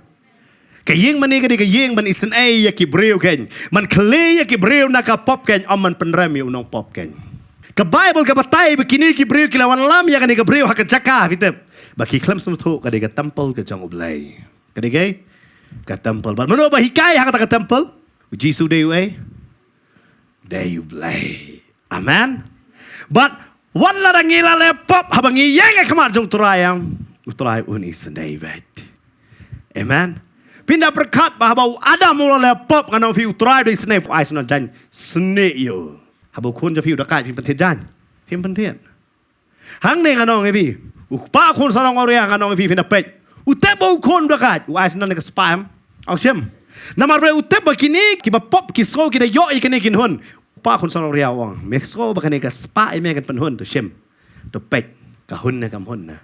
Kayeng mani ka di kayeng ban isen ay ya ki breu ken. Man kle ya ki breu na ka pop ken aman penram yu nong pop ken. Ka Bible ka batay begini ki breu ki lawan lam ya kan ki breu ha ka jaka fitep. Baki klam sumtu ka di ka temple kajang ublay. Kadigay ka temple but mano ba hikay hakata ka temple Jesus day way day blay amen but wala rang ila lepop habang iyeng kamar jong turayam uturay unis day vet amen pinda berkat bahwa ada mula lepop kana fi uturay day snap ice no jan sne yo habu kun ja fi udakai fi pentet jan fi pentet hang ne nganong fi ukpa kun sarong ore nganong fi pinda pet utep bau kon berkat, uas nan ke spam, ausim. Namar bre utep bakini, kiba pop kisro kita yo ikani kin hun. Pa kon sarong ria wang, mekso bakani ke spa ime kan penhun tu sim, tu pet ka hun na kam hun na.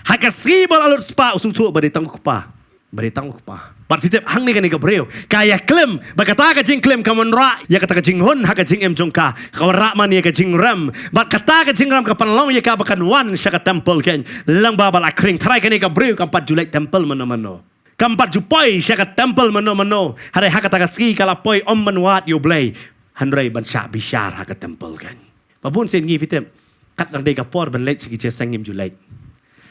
Hakasri bal alut spa usung tu bari tang kupa, bari tang kupa. But fitep hang ni kani ke breu, kaya klem, bakata ka jing klem kamon ra, ya kata ka jing hun, haka jing em jongka, kawara man ya ka jing ram, but kata ka jing ram ka panlong ya ka bakan wan syaka temple ken, lang babal akring, try kani ka breu kampat julai temple mano. Kampat jupoi syaka temple mano. Hari haka taka ski kala poi om manwat yo blay, hanrei ban syak bishar haka temple ken. Babun sen ngi fitep, kat sang day ka por ban leit sigi jesang ngim julai.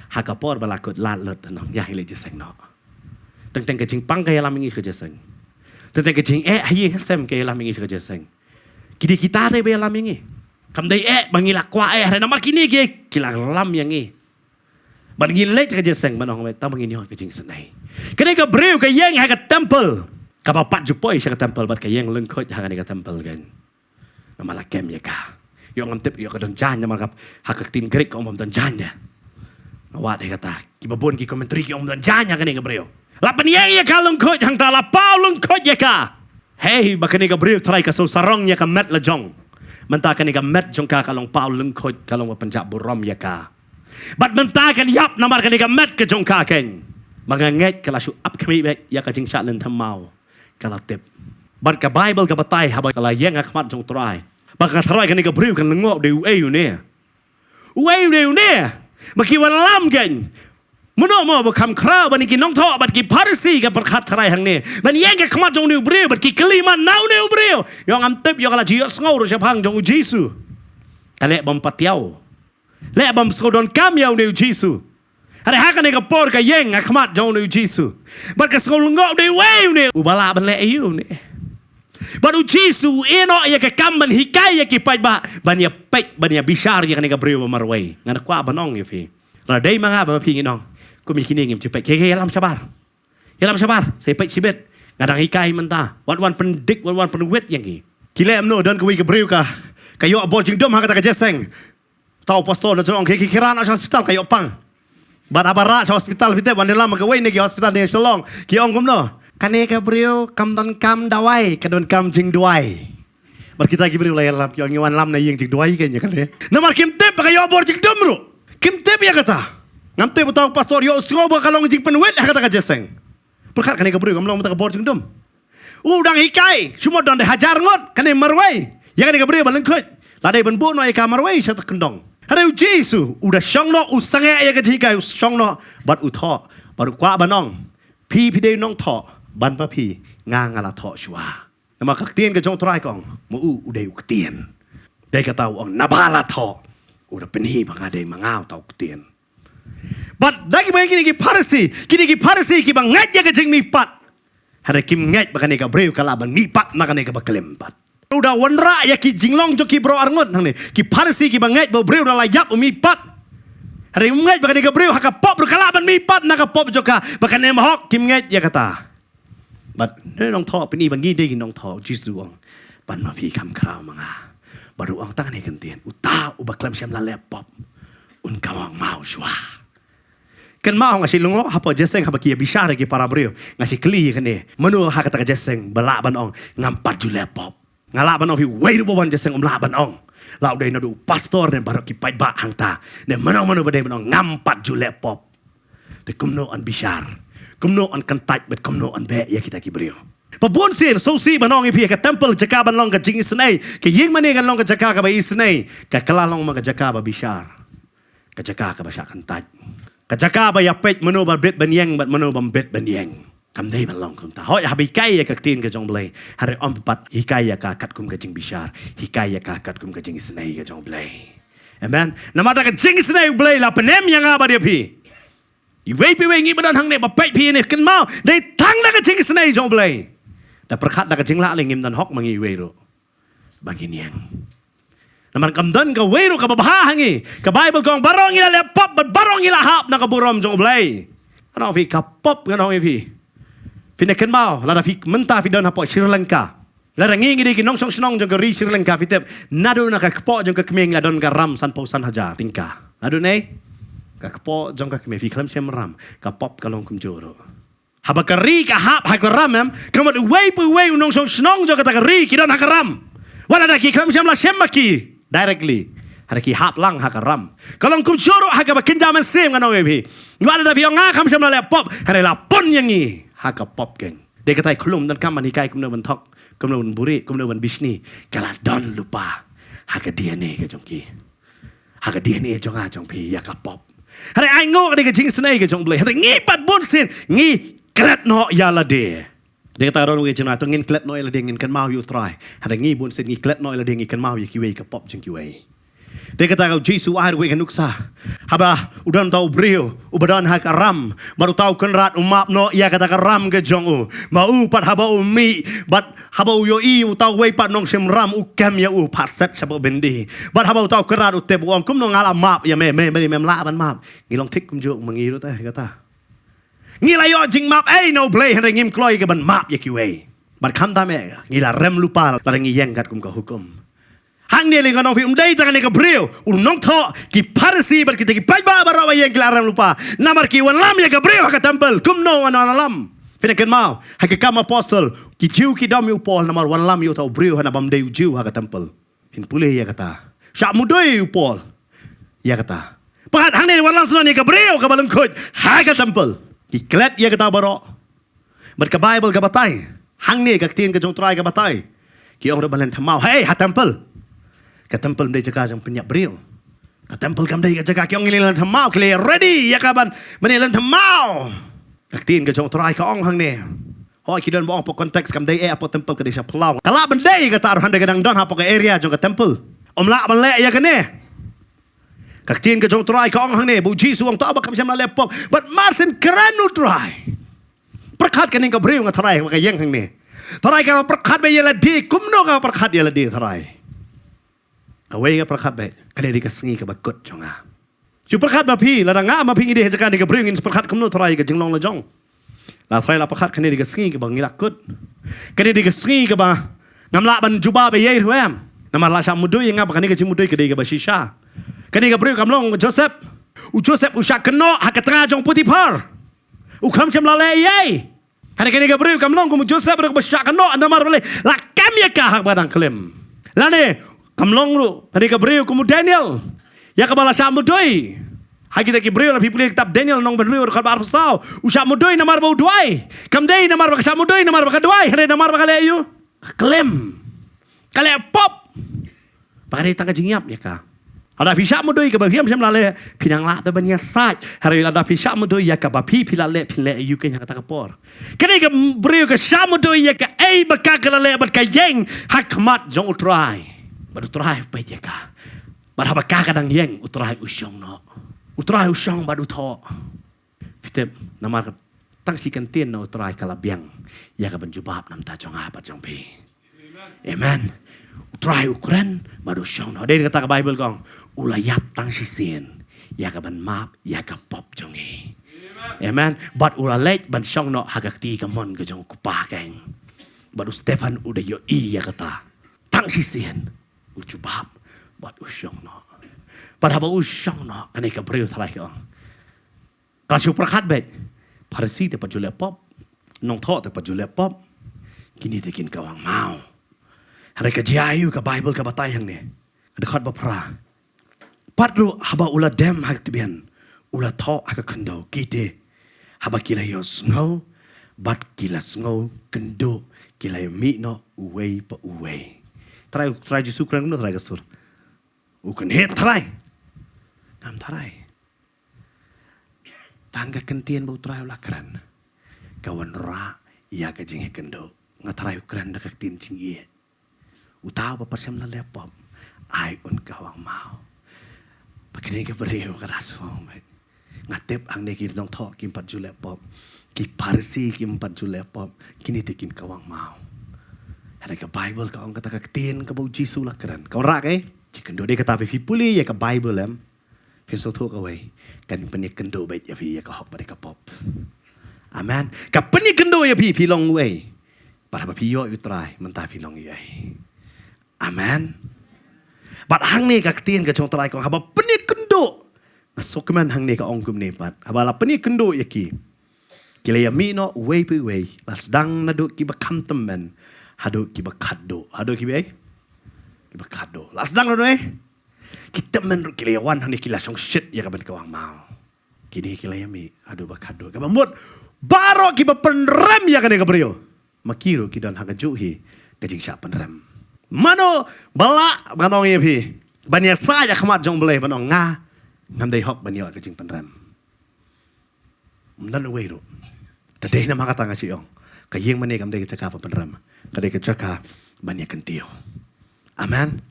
Haka por balakut lat lut tanong, ya hilai jesang no. Tentang kecing pang kaya laming is kerjasang. Tentang kecing hayi sem kaya laming is kerjasang. Kidi kita deh bayar laming Kam dai bangila kwa nama kini ke kila lam yang bangilai kerjasang manong ta bangini ho kecing senai. Kene ka breu ka yang ha ka temple. Ka papat jupoi sa ka temple bat ka yang lengkot ha ka temple kan. Nama lakem ya ka. Yo ngantep yo ka don jan nama ka ha ka tin grek om don jan ya. Awat kata kibabon ki komentari ki om don jan ya kene ka breu. Lapan yang ya kalung kot hang ta lapau lung kot ya ka. Hey bakani ka breu try ka so sarong ya ka met la jong. Mentakan ka met jong ka kalung pau lung kot kalung penjak burom ya ka. Bat mentakan yap namar ka met ka jong ka ken. Manganget kala su up kami bek ya ka jing shat len thamau. Kala tip. Bat ka Bible ka batay haba kala yang akmat jong try. Baka try kan ka briu kan lengok de eu ne. Eu ne. Maki wan lam gan. Mano mo ba kam kra ban ki nong tho bat ki parsi ka perkhat try hang ne. Ban yang ka kmat jong de briu bat ki kelima nau ne briu. Yong am tip yong ala jiok ngau ro chapang jong Jesu. Kale bam patiao. Le bam skodon kam yau ne Jesu. Ada hak ni kapor ka yang akmat jong ne Jesu. Bat ka skol ngok de eu ne. Ubala ban le eu ne. Baru Jesu eno ya ke kamban hikai ya ki pai ba banya pek banya bishar ya kan ka breu marwai ngana kwa banong ya fi la dei manga ba pi nginong ku mi kini ngim cepek ke lam sabar sai pek sibet ngadang hikai menta wan pendik wan penwet yang ki kile amno don ku ka breu ka kayo abol jing dom ha ka jeseng tau pastor na jong ke kirana hospital kayo pang barabara hospital pite wan lam ka wei ne ki hospital ne shalong ki ong kumno Kane ka brio kam don kam dawai ka don kam jing duai. Bar kita ki brio layar lap yang wan lam na yeng jing duai kanya kan. Namar kim tep ka yo bor jing domro. Kim tep ya kata. Ngam tep utang pastor yo ngoba kalong jing penwet kata ka jeseng. Perkat kane ka brio kam long ta ka bor jing dom. Udang hikai cuma don de hajar ngot kane marwai. Ya kane ka brio balang khot. Ladai ban bu no ka marwai sa ta kendong. Hadau Jesu udah syong no usange ya ka hikai syong no bat utho baru kwa banong. Pi de nong tho ban pa pi ngang ala tho shwa nama kak tien ka jong trai kong mu u dei u tien dei ka tau ong nabala tho u da penhi banga dei mangau tau tien but dagi mai kini ki parsi ki bang ngat ya ka jing mi pat hada kim ngat baka ne ka breu kala ban mi pat na ka ne ka baklem pat u da wanra ya ki jinglong jo ki bro arngot nang ne ki parsi ki bang ngat bo breu da la yap mi pat hada ngat baka ne ka breu haka pop kala ban mi pat na ka pop joka baka ne mahok kim ngat ya kata But nong tho peni bangi de nong tho Jesu ong ban ma pi kam krau manga baru ong tang ne kan tien uta u baklam syam la lepop un kamang mau shwa kan mau ngasi lungo hapo jeseng haba ki bishara ki para brio ngasi kli kan ne manu ha kata jeseng bala ban ong ngampat ju lepop ngala ban ong pi wei ru ban jeseng la ban ong lau dei no du pastor ne baru ki pai ba hangta ne manu ba dei ban ong ngampat ju lepop te kumno an bishar Kumno an kantaj bet kumno an be ya kita ki brio. Pabon sin so si banong ipi ka temple jaka ban long ka jing isnai ke ying mane kan long ka jaka ka ba isnai ka kala long ma ka jaka ba bishar. Ka jaka ka ba sya kantaj. Ka jaka ba ya pet mano ba bet ban yang bat mano bam bet ban yang. Kam dei ban long kum ta. Hoi habi kai ya ka tin ka jong blai. Hare om pat hikai ya ka kat kum ka jing bishar. Hikai ya ka kat kum ka jing isnai ka jong blai. Amen. Namada ka jing isnai blai la penem yang aba dia pi. Iwei pi wengi badan hang ne ba pek pi ne kan mau dei tang da ka jing snai jong blai da perkhat da ka jing la le ngim dan hok mangi wei ro bagi niang naman kam dan ka wei ro ka ba hangi ka bible kong barong ila le pop but barong ila hap na ka burom jong blai ana fi ka pop kan hong fi ne kan mau la da fi menta fi don hapo Sri Lanka la rangi ngi ki nong song snong jong ka ri Sri Lanka fi tep nadu na ka po jong ka kmeng la don ka ram san po san haja tingka nadu nei ka po jong ka me fi klam sem ram ka pop ka long kum joro haba ka ri ka hap ha ka ram em kamat wei pu wei nong song snong jo ka ta ri ki don ha ka ram wala da ki klam sem la sem maki directly ha ki hap lang ha ka ram ka long kum joro ha ka ba kin jaman sem ka no we wala da fi nga kam sem la pop ha la pon yang ni ha ka pop geng de ka tai klum dan kam man hi kai kum no ban thok kum no ban buri kum no ban bisni kala don lupa ha ka DNA ka jong ki ha ka DNA jong a jong pi ya ka pop Hari ai ngok dia jing snai ke jong blai. Hari ngi pat bon sin ngi klet no ya la de. Dia kata ron we jena to ngin klet no la de ngin kan mau you try. Hari ngi bon sin ngi klet no la de ngi kan mau ya ki we ka pop jing ki we. Dia kata kau Jesu ai we kan nuksa. Haba udan tau brio ubadan ha karam baru tau kan rat umap no ya kata karam ke jong u. Mau pat haba umi bat haba yo i u tau we pat nong sem ram u kem ya u paset sabo bendi. Bat haba tau kan rat u te buang kum no ngala map ya me la ban map. Ngilong tik kum jo mangi ru ta kata. Ngila yo jing map ai no play hang ngim kloi ke ban map ya ki we. Bat kham ta me ngila rem lupa la ngi yang kat kum ka hukum. Hang dia lengan nong fi umdai tangan ka brio nong tho ki parsi bar kita ki pai ba barawa yang kilaram lupa namar ki wan lam ya ka brio ka temple kum no wan lam fina ken mau ha ka kam apostle ki jiu ki dam yu pol namar wan lam yu tau brio hana bam dei jiu ha ka temple fin pule ya kata sya mudoi yu pol ya kata pahat hang dia wan lam sunan ka brio ka balung khoj ha ka temple ki klet ya kata baro bar ka bible ka batai hang ni ka tin ka jong trai ka batai ki ong ro balan thamau hey ha temple ka temple mdei jaga jong penyak bril ka temple kam dei ka jaga ki ong ngilan thamau kle ready ya ka ban menelan thamau ka tin ka jong trai ka ong hang ni hoi ki don bong po konteks kam dei apa temple ka desa plau kala ban dei ka taruh hande kadang don ha po ka area jong ka temple la ban le ya ka ni ka tin ka jong trai ka ong hang ni bu jisu ong ta ba kam sam la le pop but marsen kranu trai perkat ka ning ka bril nga trai ka yang hang ni trai ka perkat be yela di kumno ka perkat yela di trai ka we nga perkat be ka di ka sngi ka ba kot jonga ju perkat ba pi la nga ma ping ide he ka di ka bril ngin perkat kumno trai ka jinglong la jong la trai la perkat ka di ka sngi ka ba ngilak kot ka di ka sngi ka ba ngam la ban juba be ye ruam namar la sham mudui nga ba ka ni ka mudui ka di ka ba shisha ka di ka bril kam long Joseph u shakno ha ka tanga jong Putipar u kham cham la le ye Hari kini Gabriel kamlong kumu Joseph berku besyak no anda mar boleh la kami ka hak badang klem. Lane kamlong ru hari Gabriel kumu Daniel ya kabala samudoi. Hai kita Gabriel lebih pilih kitab Daniel nong berdua dekat bar pesau. Usah mudoi namar bau duai. Kamdei namar bak samudoi namar bak duai. Hari namar bak leyu. Klem. Kale pop. Pakari tangga jingiap ya ka. Ada pisah mudoi ke bahiam sam lale pinang la ta banya saj. Hari ada pisah mudoi ya ka bapi pilale pile you kan kata kapor. Kene ke brio ke samudoi ya ka ei baka lale bat ka yeng hakmat jong utrai. Badu trai pa ya ka. Bar baka kadang yeng utrai usyong no. Utrai usyong badu tho. Pitep namar tang si kentien no utrai kalabiang ya ka banjubab nam ta jong apa jong pi. Amen. Utrai Ukraine baru syong no. Dia kata ke Bible kong ulayap tang si sin ya ka ban map ya ka pop jongi. Amen. But ulalej ban syong no hagak ti ka mon ka jong kupa keng. Baru Stefan udah yo i ya kata tang si sin ucubab but usyong no. Pada ba usyong no kani ka bril thalai kong. Kasih perkat bet. Parasi te pajule pop. Nong tho te pajule pop. Kini te kin kawang mau. Hari ka jayu ka Bible ka batay hang ni. Dekat bapra. Patru haba ula dem hak tibian. Ula tho hak kendo kite. Haba kila yo snow. Bat kila snow kendo. Kila yo mi no uway pa uway. Try Jesu kurang no try kasur. Ukan het try. Nam try. Tangga kentian bau try ula keran. Kawan ra ya ka jing kendo. Nga try keran dak tin jing ie. Utaw pa parsam la lepop. Ay un kawang mau. Pakini ka beriw ka rasong. Ngatip ang nekir nong to kim pat jule pop. Ki parsi kim pat jule pop. Kini tikin kawang mau. Hari ka Bible ka ang kata kaktin ka bau Jisu la keran. Kau rak eh. Jika do de kata fi puli ya ka Bible em. Pin so thok away. Kan penik kendo bait ya fi ya ka hok ka pop. Amen. Ka penik kendo ya fi long way. Para pa piyo utray manta fi long yai. Amen. Bat hang ni ka ketien ka chong trai kong haba penik kendo. Masuk man hang ni ka ong kum ni pat. Haba la penik kendo ya ki. Kila ya mi no way pi way. Las dang na do ki ba kam temen. Hado ki ba kado. Hado ki ba ki ba kado. Las dang na do eh. Kita men ru kila ya wan hang ni kila chong shit ya ka ban ka wang mau. Kini kila ya mi hado ba kado. Ka ba mut baro ki ba penrem ya ka ni ka brio. Makiru ki don hang ka juhi ka jing sya penrem. Mano bala manong ye pi banya sa ya khamat jong bele manong nga ngam dei hok banyo ka jing penrem mdan we ro ta dei na makata nga siong ka yeng mane kam dei ka chaka pa penrem ka dei ka chaka banya kentio. Amen.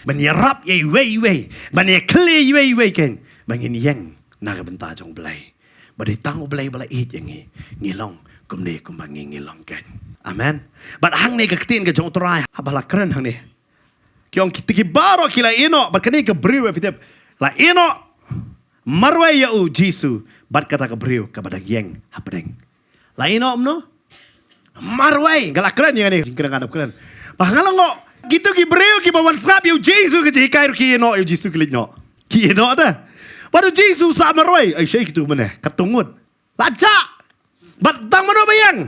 Banya rap ye we banya kle we ken bangin yeng na ka benta jong bele badai tang bele bala it yang ngilong kum ne kum bangi ngilong ken. Amen. But hang ni ka ketin ka jong try habala keren hang ni. Kyong kitiki baro kila ino bat kani ka briwe fitep. La ino marwe ya u Jisu bat kata ka briwe ka badang yeng hapadeng. La ino no marwe gala keren yang ni keren ngadap keren. Bahangalang ngo gitu ki briwe ki bawan sap yu Jisu ka jikai ki ino yu Jisu ki no. Ki ino ta. Baru Jisu sa marwe ay shay gitu mana katungut. Laja. Bat tang mano bayang.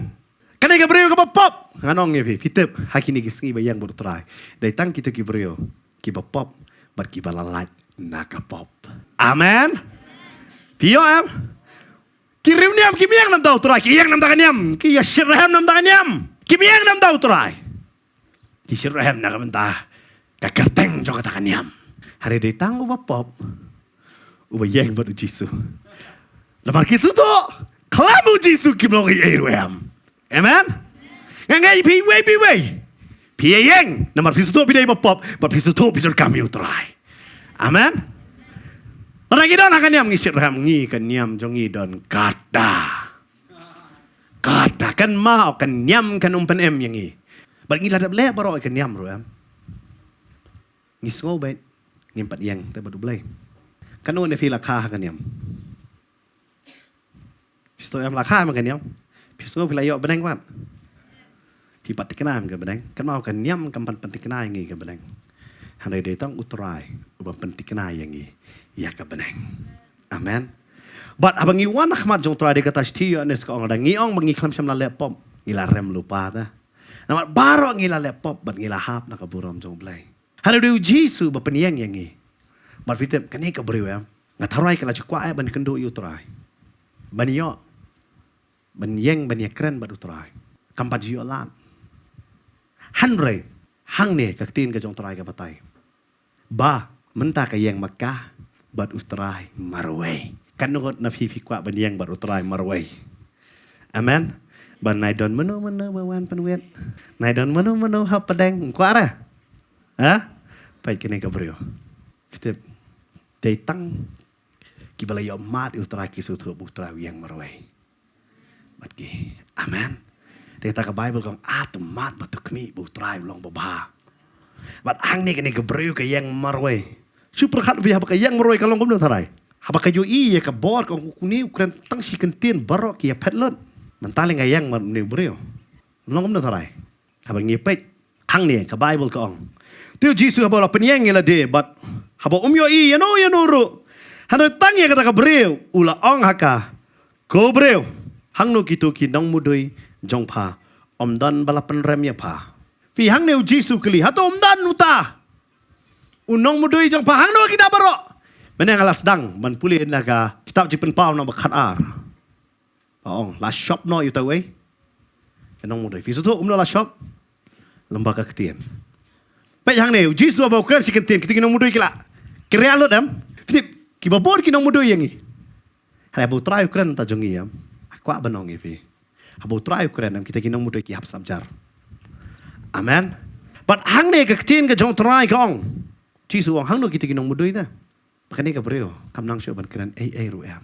Kani Gabriel ka pop. Nganong ye fitep hakini gisngi bayang bor try. Dai tang kita Gabriel ki pop bar ki balalat na ka pop. Amen. Pio am. Ki riuniam ki miang nam tau try ki yang nam ta kanyam. Ki ya shirham nam ta kanyam. Kimiang nam daw turay. Kisirahem na kamanta. Kakarteng jo katakanyam. Hari day tang ubapop. Ubayeng batu Jisu. Lamar kisu to. Kalamu Jisu kimlong iairuhem. Amen? Ngay piway. Piyayeng. Namar pisu to biday bapop. But pisu to bidor kami uturay. Amen? Lagi don akanyam ngisirahem ngi kanyam jongi don kata. Kata kan mau kan nyam kan umpan yang ni. Bagi ladap leh baru kan nyam roam. Ngisgo bet ngimpat yang te badu blay. Kan no ne fi lakha kan nyam. Pisto am lakha man kan nyam. Pisto fi layo beneng wat. Pi patikna am kan beneng. Kan mau kan nyam kan patikna yang ni kan beneng. Handai de tang utrai uban patikna yang ni. Ya kan beneng. Amen. But abang iwan akhmat jong trai de kata stia nes ko ngada ngiong bangi klam sam la lepop ngila rem lupa ta. Namat baro ngila lepop bat ngila hap na kaburam jong blay. Halo de Jisu ba peniang yang ni. Mat fitem kani ka briu ya. Ngatarai kala chukwa ai ban kendo yu trai. Ban yo. Ban yeng ban yakren bat utrai. Kampat yo lat. Hanre hang ne ka tin ka jong trai ka batai. Ba menta ka yeng Makkah bat utrai marway. Kan nungot na fikwa ban yang baru try marway. Amen. Ban nai don menu bawan penwet. Nai don menu hap pedeng kwa ra. Ha? Pai kene ka brio. Fitep dei tang kibala yo mat utrai kisu thu butra yang marway. Matki. Amen. Dei ta ka Bible kong mat batukmi butrai long baba. Bat ang ni kene ka brio ka yang marway. Super khat bi hab ka yang marway kalong gum tharai. Haba kayo iya ka bor kung kuni ukran tang si kentin barok kia petlot mantaling ayang man ni brio nong na sarai haba ngipet hang ni ka Bible ka ong tu Jisu haba la penyang ila de but haba umyo iya no ru hana tang ya kata ka brio ula ong haka ko brio hang no kitu ki nong mudoi jongpa omdan balapan rem ya pa fi hang ne Jisu kali hato omdan uta unong mudoi jongpa hang no kita barok mana yang alas dang man pulih naga kitab jipen pau na bakat ar. Paong la shop no you tahu eh. Kenong mudai. Fisu tu la shop lembaga ketien. Pe yang ne Jisu abau kan si ketien kita kinong mudai kila. Kira lo dam. Tip kibabor kinong mudai yang ni. Hari abau try Ukraine ta jongi yam. Aku abanong ifi. Abau try Ukraine am kita kinong mudai ki hap sabjar. Amen. But hang ne ke ketien ke jong try kong. Jisu hang no kita kinong mudai ta. Makanya ka brio, kam nang syo ban kran ruam.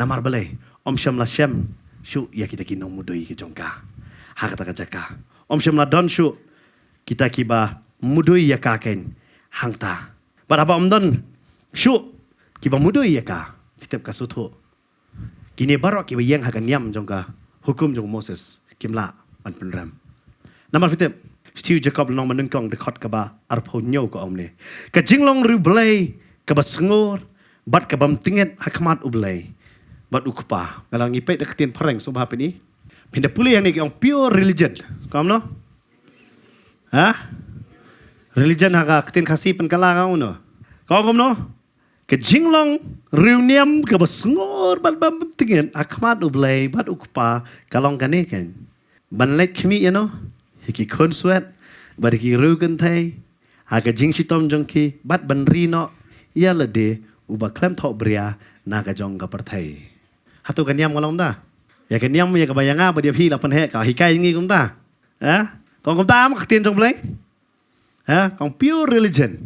Namar balai, om syam la syam, syu ya kita kinong mudoi ke jongka. Ha kata kajaka. Om syam la don syu, kita kiba mudoi ya kaken hangta. Baraba om don syu, kiba mudoi ya ka. Fitep ka suto. Kini barok kiba yang hakan yam jongka. Hukum jong Moses, kimla ban penram. Namar fitep, Stiu Jacob nong menengkong dekot kaba arpo nyo ko om ne. Ka jinglong ru balai kabas ngor bat kabam tinget hakmat ublay bat ukpa ngalang ipet deketin pereng subah ni pindah pulih yang ni yang pure religion kamu no ha religion haka ketin kasih penkala kau no kau no ke jinglong reuniam kabas ngor bat bam tinget hakmat ublay bat ukpa kalong kane kan ban lek kemi no hiki konswet bat hiki rugen thai haka jing sitom jongki bat ban rino ia lede uba klem thok bria naga jong ka perthai hatu kan yam ngolong da ya kan yam ya ka bayanga ba dia phi la pan he ka hikai ngi kum ta ha kong ta ma khtien jong blai ha kong pure religion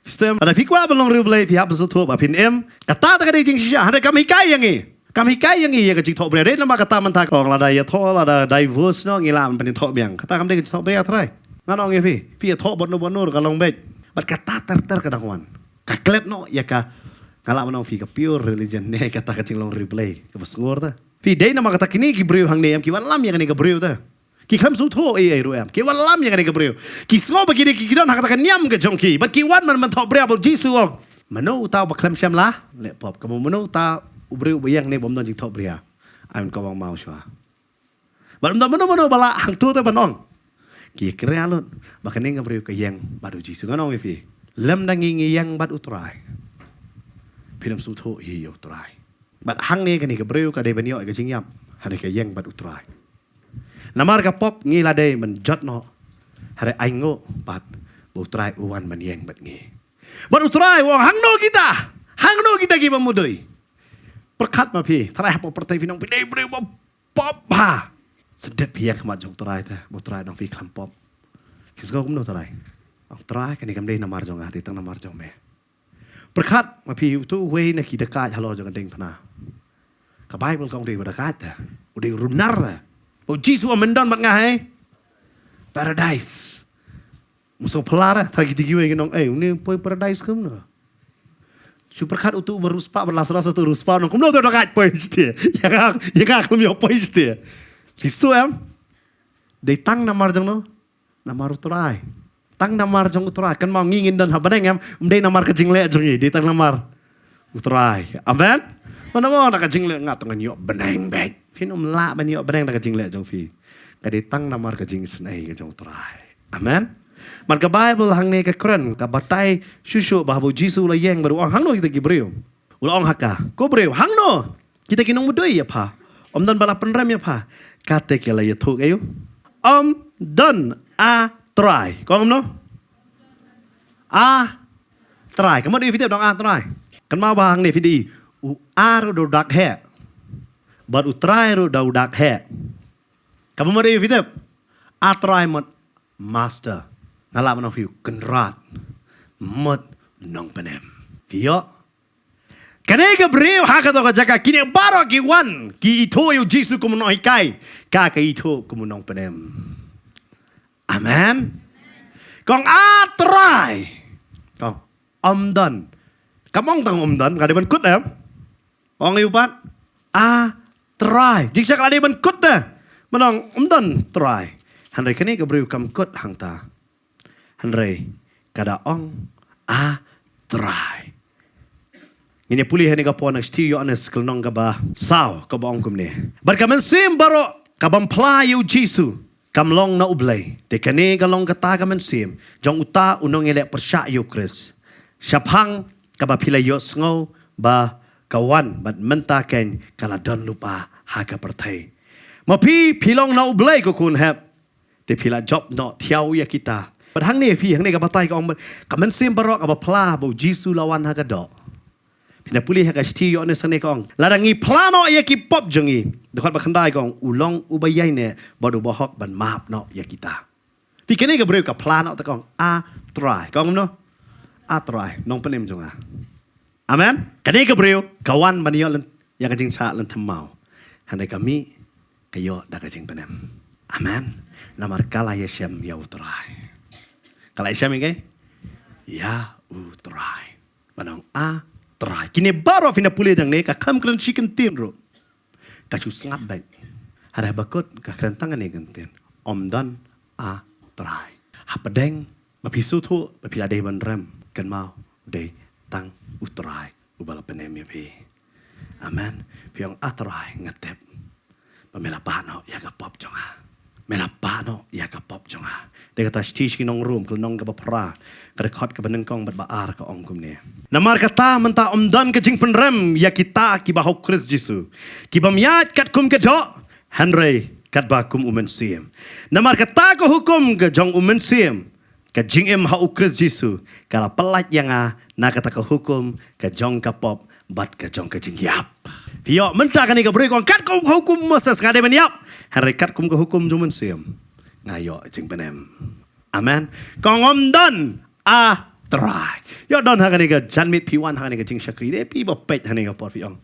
system ada fikwa belong ru blai phi hab so tho ba phin em kata ta ka de jing sha ha kam hikai yang ngi ya ka jing thok bria de na ma kata man ta kong la da ya tho la da diverse no ngi la man pan thok biang kata kam de thok bria thrai nganong ngi phi thok bon no ka long bet bat kata ter ka dangwan kaklet no ya ka kala manong fi ka pure religion ne kata ka jinglong replay ka basngor ta fi day na makata kini ki brio hang ne am ki walam ya ka brio ta ki kham su tho ru am ki walam ya ka brio ki ngo ba ki don hakata ka nyam ka jongki ba ki wan man tho brio ba Jisu ong mano ta ba kham syam la le pop ka mano ta ubrio ba yang ne bom don jing tho bria am ka wang mau shwa ba mano bala hang tu ta banong ki krea lon ba ka ne ka brio ka yang ba do Jisu nganong fi lem nangingi yang bat utrai. Pinam su tho hi utrai. Bat hang ni ka ni ka breu ka de banyo ka jingyam. Hane ka yang bat utrai. Namar ka pop ngi la day man jot no. Hare ai ngo pat utrai uwan man yeng bat ngi. Bat utrai wong hangno kita. Hangno kita ki pamudoi. Perkat ma pi, trai pop pertai finong pi dei bre pop ha. Sedet pi yak mat jong trai ta, bo trai dong fi klam pop. Kis go kum no trai. Ang trai kan ikam dei namar jong ati tang namar jong me. Perkat ma pi tu we na ki dekat halo jong ding pana. Ka Bible kong dei dekat ta. Udai runar ta. Bo Jesus amendon mat ngai. Paradise. Musuh pelara ta ki digiwe nong ni poi paradise kum no. Superkat utu beruspa berlas-las tu ruspa nong kum no to dekat poi stia. Ya kum yo poi stia. Sistu They tang namar jong no. Namar utrai. Tang namar jong utrai. Kan mau ngingin dan habaneng Mdei namar kejing le jong di tang namar utrai. Amen. Mana mau nak kejing le ngat ngan yo beneng bet. Fin la ban yo beneng nak kejing le jong fi. Kadi tang namar kejing snai ke jong utrai. Amen. Man ka Bible hang ne ka kren ka batai susu bahabu Jisu la yeng baru hang no kita gibreu. Ulang haka. Ko breu hang no. Kita kinong mudoi ya pa. Om dan bala penrem ya pa. Kate ke la ya thuk ayo. Om dan try. Có không nó? Try. Kamu đi phía tiếp dong try. Kan mau bahang ni video. Ru do dak he. But try ru do dak he. Kamu mau đi phía tiếp. Try một master. Ngala mana view kenrat. Mot nong penem. Vio. Kanega breu haka to jaga kini baro ki wan ki ito yu Jisu kumu no hikai ka ito kumu nong penem. Amen. Kong try. Kong omdan. Kamong tang omdan ngade ban kut em. Ong yu pat try. Jik sak ade ban kut da. Manong omdan try. Hanre kanega breu kam kut hang ta. Hanre kada ong try. Ini pulih ni kapon nak stiu Yohanes kelnong kaba sao kaba ongkum ni. Berkamen sim baro kabam playu Jisu kamlong na ublay. Dekane galong kata kamen sim jong uta unong elek persyak yu Kris. Syapang kaba pila yo sngo ba kawan bat mentaken kala don lupa haka pertai. Mapi pilong na ublay ko kun hep. Te pila job no tiaw ya kita. Berhang ni fi hang ni kaba tai ka ong kamen sim baro kaba pla bo Jisu lawan haka do. Pina pulih ka sti yo ne sane kong larangi plano ya ki pop jongi dekat bakandai kong ulong ubayai ne bodu bohok ban map no ya kita pikene ka breu ka plano ta kong try kong no try nong penem jonga amen kane ka breu kawan ban yo ya ka jing cha lan thamau handai kami kayo da ka jing penem amen namar kala ya syam ya utrai kala syam ngai ya utrai banong try. Kini baru fina pulih dang ne ka kam kran chicken tin ro. Ka chu ngap baik. Ada bakut ka kran tangan ne ganten. Om dan try. Hapadeng mapisu thu mapila dei ban ram kan mau dei tang utrai ubala penem ya pi. Amen. Piang try ngatep. Pamela pano ya ka pop jonga. Mela pano ya ka pop jonga. Dia kata stish kinong room kelnong ka bapra. Ka record ka banengkong bat baar ka ongkum ne. Namar kata menta omdan ke jing penrem ya kita ki bahok Kris Jisu. Ki bamiat kat kum ke do Henry kat ba kum umen sim. Namar kata ko hukum ke jong umen sim. Ka jing em ha Kris Jisu. Kala pelat yang na kata ko hukum ke jong ka pop bat ke jong ke jing yap. Vio menta kan ka beri ko kat kum hukum Moses ngade ben yap. Henry kat kum ke hukum jong umen sim. Ngayo jing penem. Amen. Kong omdan try. Yo don ha kaniga janmit P1 ha kaniga jing syakri de pi bopet ha kaniga por fiong.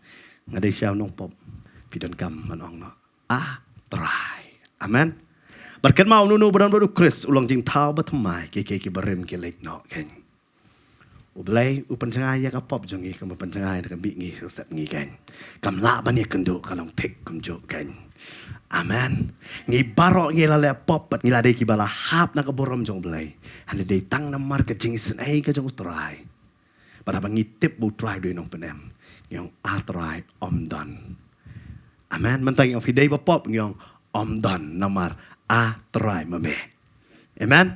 Ngade siaw nong pop. Pi don kam man ong no. Try. Amen. Berkat mau nunu badan baru Kris ulang jing tau batamai ke barem ke lek no ken. Ublay upan cengai ya ka pop jongi kam upan cengai ka bi ngi so set ngi ken. Kam la ban ye kendo kalong tek kum jo ken. Amen. Ngi baro ngi la le pop ngi la de ki bala hap na ka borom jong blay. Hale de tang namar ka jing sen ai ka jong utrai. Pada bang ngitip bu try do nong penem. Yang try omdan. Amen. Mentang yang fidei ba pop yang omdan namar try mame. Amen.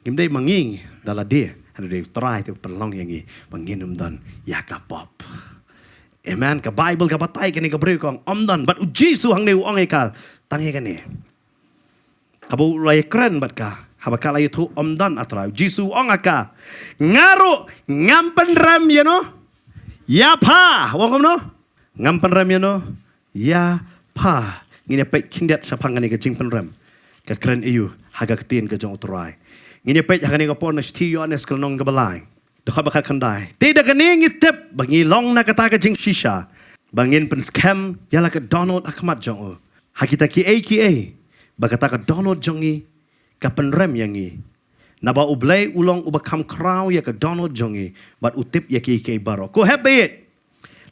Ngimdei manging dala de hale de try tu perlong yang ngi mangin omdan ya ka pop. Amen. Ka Bible ka patay kani ka breu kong omdan but Jisu hang ne ong ekal tangi kani. Kabu ulai keren bat ka. Habakala itu omdan atra. Jisu ong aka. Ngaru ngampen rem ya no. Ya pa. Wong no. Ngampen rem ya no. Ya pa. Ngine pek kindat sapangan ke jing pen rem. Ka keren iu haga ketin ke jong utrai. Ngine pek haga ni ka pon sti yo anes kelnong ke balai. Dekha bakal kandai. Tidak kene ngitep bangi long na kata ke jing shisha. Bangin pen scam yala ke Donald Ahmad jong. Hakita ki AKA. Bagata ka Donald jongi. Kapan rem yangi. Naba ublay ulong ubakam kraw ya ka Donald jongi. Bat utip ya ki baro. Ko happy.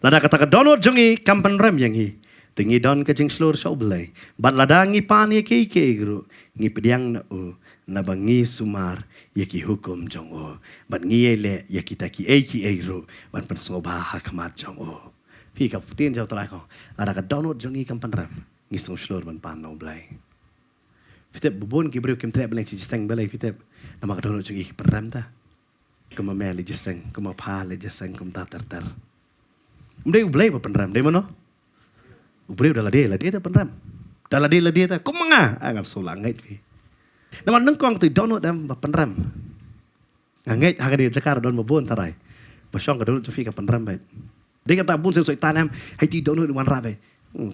Lada kata ka Donald jongi kapan rem yangi. Tingi don ka jing slur sa ublay. Bat lada ngi pan ya ki guru. Ngi pediang na nabangi sumar ya ki hukum jong Bat ngi ele ya kita ki guru. Bat pensoba hakamat jong Pi ka putin jaw try ko. Lada ka Donald jongi kapan rem. Ngi song slur ban pan na ublay. Fitep bubun ki beriu kim trep beleng ci jiseng belai fitep nama ka dono cungi ki peram ta kuma meli jiseng kuma pa le jiseng kum ta ter mdei ublei pa penram dei mano ublei dala dia ta penram dala dia ta kum nga angap sola ngait fi nama neng kong tu dono dam pa penram ngait haga dia cakar don bubun tarai basong ka dono fi ka penram bai dei kata bun soi tanam hai ti dono di wan ra bai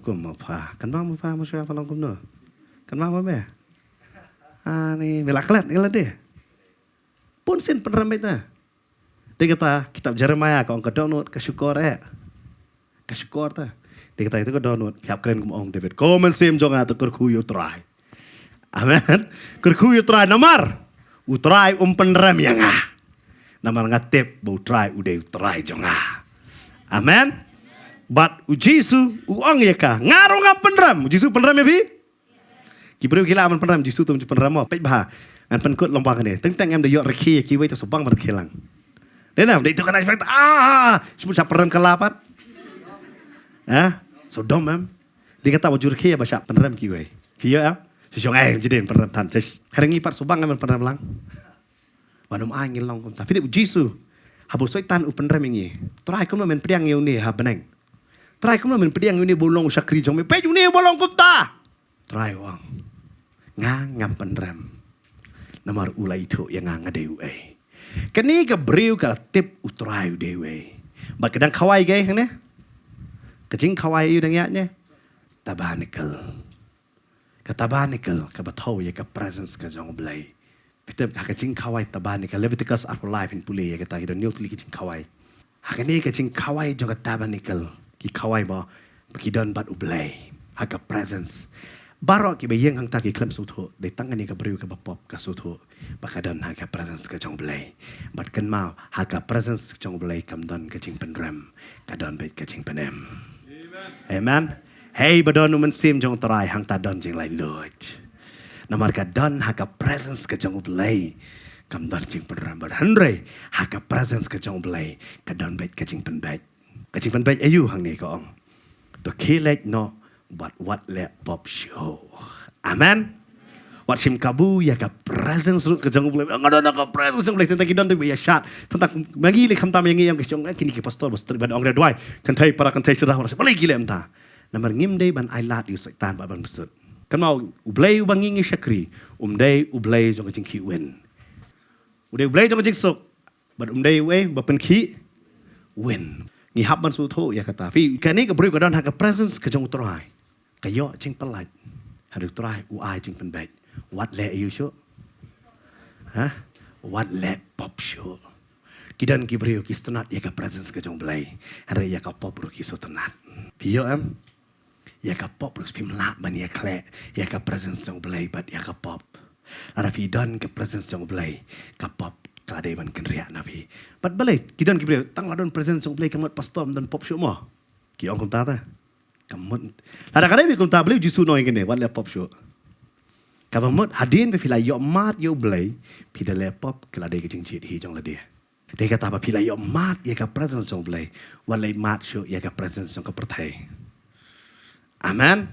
kum pa kan ma pa mo sya falong kum no kan ma me ni melaklat ngala dia. Pun sen penramai ta. Dia kata kitab Jeremiah kau angkat download ke syukur Ke syukur ta. Dia kata itu ke download siap keren kum ong David. Kau mensim jonga tu kurkuyu try. Amen. Kurkuyu try namar. Utrai penram yang Namar ngatip bau try udah utrai jonga. Amen. But ujisu uang ya ka. Ngarung ngam penram. Ujisu penram ya bi? Kibriu gila aman penram jisu tu penram mo pek bah an penkut lompang ni teng em de yok reki ki wei tu subang bar kelang denam de itu kan efek sebut sa penram kelapat so dom em dikata wajur ki ya basya penram ki wei ki ya si jong jidin penram tan harengi par subang em penram lang wanum angin long kum ta fitu jisu habu soitan u penram ngi trai kum men pediang yu ni ha beneng trai kum men pediang yu ni bolong sakri jong me pe yu ni bolong kum ta trai wang ngam penram namar ulai itu yang ngadeu kani ka breu ka tip utrai dewe ba kadang kawai gai ne kacing kawai yu dang nya tabanikal ka bathau ya ka presence ka jong blai pitep ka kacing kawai tabanikal Leviticus our life in pule ya ka ta new tuli kacing kawai hakani kacing kawai jong tabanikal ki kawai ba pakidon bat ublai haka presence Barok ki bayeng hang ta ki klem sutho de tangani ka briu ka bapop ka sutho bakadan ha ka presence ka jong blai bat kan mau ha ka presence ka jong blai kam don ka jing penram ka don bet ka jing penem amen hey badon men sim jong trai hang ta don jing lai lot namar ka don ha ka presence ka jong blai kam don jing penram bat hanre ha ka presence ka jong blai ka don bet ka jing pen bet ayu hang ni ko ong to kilet no But what let pop show. Amen. What sim kabu ya ka presence rut ke jang boleh. Ngada na ka presence jang boleh tentang kidon tu ya shot. Tentang magi le khamtam yang yang ke jong kini ke pastor bos teribad ong redwai. Kantai para kantai sudah orang. Boleh gile emta. Namar ngim dei ban I lat you setan ban besut. Kan mau ublay bangingi syakri. Dei ublay jong jing ki win. Ublay jong jing sok. But dei we bapen ki win. Ni hab ban su tho ya kata. Fi kani ka beri ka dan ha ka presence ke jong utrai. Kayo jing pelat. Haduk try uai jing pen bet. What let you show? What let pop show? Kidan kibriu ki stenat ya ka presence ka jong blai. Hare ya ka pop ru ki so tenat. Piyo em. Ya ka pop ru film la ban ya kle. Ya ka presence jong blai bat ya ka pop. Ara fi don ka presence jong blai. Ka pop kadai ban ken ria na fi. Bat balai kidan kibriu tang ladon presence jong blai kamat pastor dan pop show mo. Ki ong kum ta ta. Kamu, kadang-kadang bikum tak boleh jisu noi kene, buat laptop show. Kamu hadin pe filai yo mat yo blay, pida laptop kala de kecing cit hi jong la dia. Dia kata apa filai yo mat ya ka presence jong blay, walai mat show ya ka presence jong ka perthai. Amen.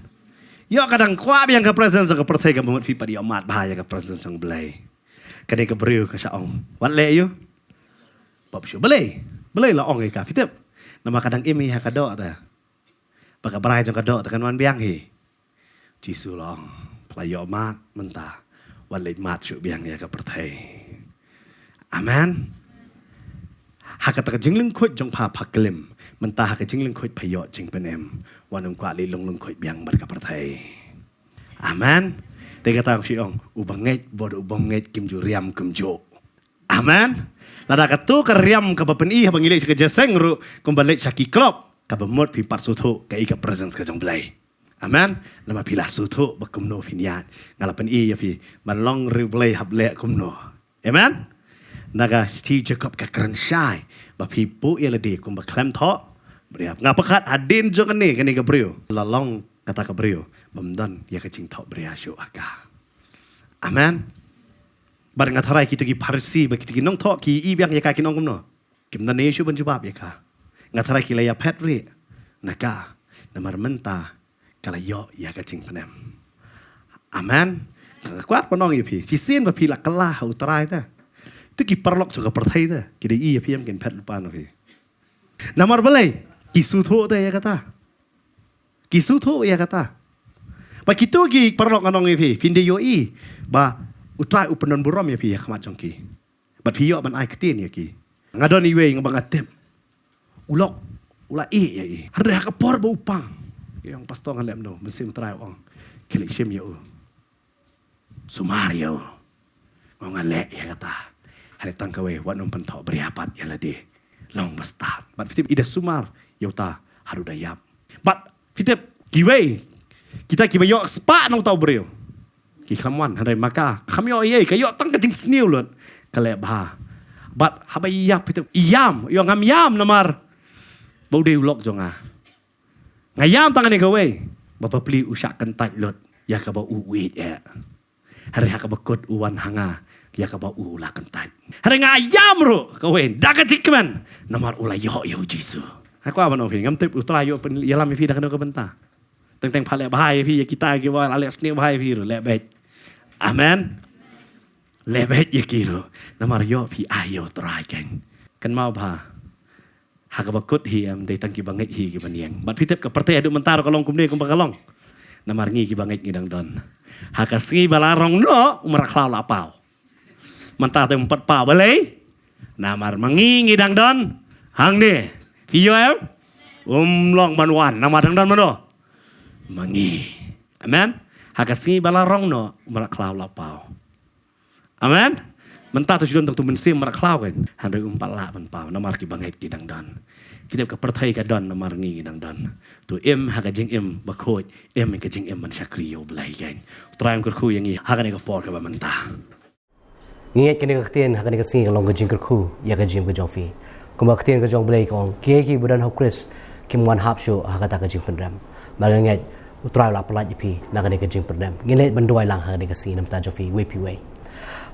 Yo kadang kwa yang ka presence jong ka perthai kamu fi padi yo mat bahaya ka presence jong blay. Kade ka briu ka saong. Walai yo. Pop show boleh. Boleh la ong ka fitep. Nama kadang imi ha ka do ta. Baka barai jong kadok tekan wan biang hi. Jisu long Kelayo mat mentah. Walai mat syuk biang ya ke pertai. Amen. Hakata ka jingling khoi jong pa paklim. Mentah ka jingling khoi payo jing penem. Wanung kwa li long khoi biang mat ka pertai. Amen. Dia kata siong ubangait bod ubangait kim ju riam kim jo. Amen. Lada ka tu ka riam ka bapeni habang ilai ka jaseng ru kumbalik saki klop ka bemot pi par suthu ka ika presence ka jong blai. Amen. Lama pila suthu bakumno finiat. Ngalapan ya pi malong ru blai hab le kumno. Amen. Naga ti Jacob ka kran syai ba pi pu ya ledi kum ba klem tho. Beriap ngapakat adin jo kani ka brio. Lalong kata ka brio bamdan ya ka jing tho bria syu aka. Amen. Barang ngatarai kita ki parsi ba kita ki nong tho ki i biang ya ka ki nong kumno. Kim na ne syu ban jawab ya ka. Ngatarai ki la ya pet ri. Naka namar menta kala yo ya ka jing penem. Amen. Kuat panong ya pi. Si sin ba pi la kala utrai ta. Tu ki perlok juga pertai ta. Ki dei ya pi am ken pet lupa no pi. Namar balai ki sutho ta ya kata. Ki sutho ya kata. Ba kitu ki perlok anong ya pi. Pinde yo i ba utrai upenon burom ya pi ya kamat jong ki. Ba pi yo ban ai ketin ya ki. Ngadon iwe ngabang atep. Ulok ula ya i. Harda ka por ba upang. Yang pastor ngalem no mesin try ong. Kelik sim yo. Sumario. Ngale ya kata. Hari tangkawe wanum pentok beriapat ya ladi. Long bastat. But fitip ida sumar yauta haru dayap. But fitip giwe kita kibayo spa nong tau brio. Ki khamwan hari maka khamyo ye kayo tang kajing sniu lut. Kale bah. But habai yap fitip iyam yo ngam yam namar. Bau de ulok jonga. Ngayam tangan ni gawe. Bapa peli usak kentat lut. Ya ka bau uit ya. Hari ha ka bakut uwan hanga. Ya ka bau ula kentat. Hari ngayam ro gawe. Daga cikman. Namar ula yo Jisu. Aku apa no pi ngam tip utrai yo pen yalam pi dak no ka benta. Teng phale bahai pi ya kita ki wa ale sni bahai pi ro lebet. Amen. Lebet ya kiro. Namar yo pi ayo trai kan. Kan mau ba. Hakabakut hi am dei tangki bangit hi ki baniang. Bat pitep ka pertai adu mentar kalong kumne kum bakalong. Namar ngi ki bangit ngidang don. Hakasngi balarong no umar klau lapau. Mentar te empat pa balai. Namar mangi ngidang don. Hang ni. Kiyo el. Long banwan namar dang don mano. Mangi. Amen. Hakasngi balarong no umar klau lapau. Amen. Mentah tu sudah untuk tu mensim meraklau kan. Handai umpat lah penpau. Namar ki bangit ki dang don. Kita ke pertai ka don namar ngi dang don. Tu em haka jing em bakot. Em ka jing em man syakriyo belai kan. Teraim kerku yang i haka ni ka por ka ba mentah. Ngiat kini ketien haka ni ka sing long ka jing kerku ya ka jing ka jong fi. Kuma ketien ka jong belai kong. Kie ki budan hok Chris kim wan hap syo haka ta ka jing pendam. Malangat utrai la pelat pi nak ni ka jing pendam. Ngilet banduai lang haka ni ka sing nam ta jong fi we pi we.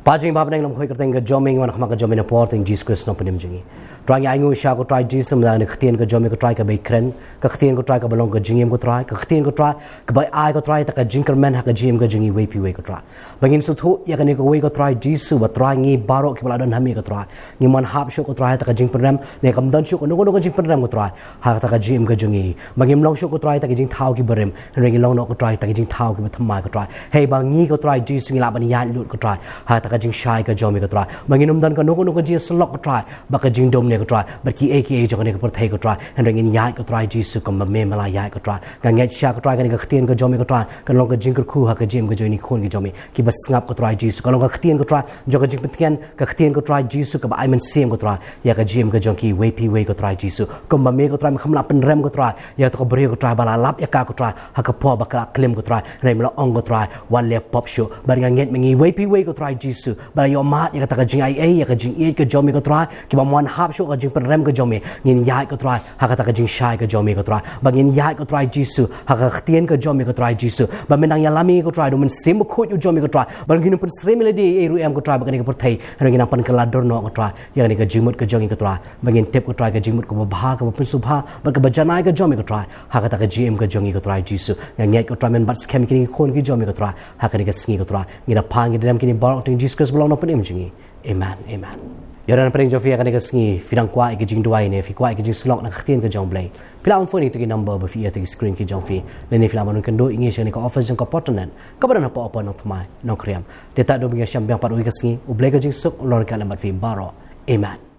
Pajing bab nang khoi kerteng ka joming wan khama ka joming na porting Jesus Christ no penim jingi. Try ai ngu sha ko try Jesus mla ne khtien ka joming ko try ka baikren ka khtien ko try ka balong ka jingim ko try ka khtien ko try ka bai ai ko try ta ka jinkerman ha ka jim ka jingi we pi we ko try. Bangin su thu ya ka ne ko we ko try Jesus ba try ngi baro ki bala don hami ko try. Ngi man hap shu ko try ta ka jing program ne kam don shu ko no ko jing program ko try. Ha ta ka jim ka jingi. Bangim long shu ko try ta ka jing thau ki barem. Rengi long no ko try ta ka jing thau ki ba thamai ko try. Hey bang ngi ko try Jesus ngi la ban ya lut ko try. Ha ta ka jing shai ka jom ko try manginum dan ka no ko ji slok ko try ba ka jing dom ne ko try ba ki aka jo ne ko perthai ko try and ring in ya ko try Jesus ko ma me mala ya ko try ga ngai sha ko try ka ni ka htien ko jom ko try ka long ka jing ko khu ha ka jim ko jo ni khon ki jom ki ba ngap ko try Jesus ko long ka htien ko try jo ka jing petien ka htien ko try Jesus ko ba ai man sem ko try ya ka jim ko jong ki we pi we ko try Jesus ko ma me ko try kham la pen rem ko try ya to ko bre ko try ba la lap ya ka ko try ha ka po ba ka klem ko try rem la ong ko try wan le pop show ba nga nget mengi we pi we ko try Jesus ba yo ma ya ka jing ai ya ka jing e ka jomi ko try ki ba mon hap shu ka jing per rem ka jomi ngin ya ko try ha ka ta ka jing shai ka jomi ko try ba ngin ya ko try Jesus ha ka htien ka jomi ko try Jesus ba menang ya lami ko try do men sim ko yu jomi ko try ba ngin pen sremele di e ru em ko try ba ngin ko perthai ngin pan ka lador no ko try ya ni ka jingmut ka jongi ko try ba ngin tep ko try ka jingmut ko ba ka pen subha ba ka janai ka jomi ko try ha ka ta ka gm ka jongi ko try Jesus ngai ko try men bat scam ki khon ki jomi ko try ha ka ni ka sngi ko try ngina phang ki dem ki ni ba ting Jesus belong no pen im jingi. Amen. Amen. Yaran paling jofi akan dikengi fidang kuat ke jing dua ini, fi kuat ke jing slok nak khtian ke jong blai. Pila phone itu ke number ba fi te screen ke jong fi. Leni fila manun kendo ingi shani ka office jong ka portanan. Kabaran apa nang thmai nang kriam. Teta do binga syam biang paru ke sngi u blai ke jing suk lor ka lambat fi baro. Amen.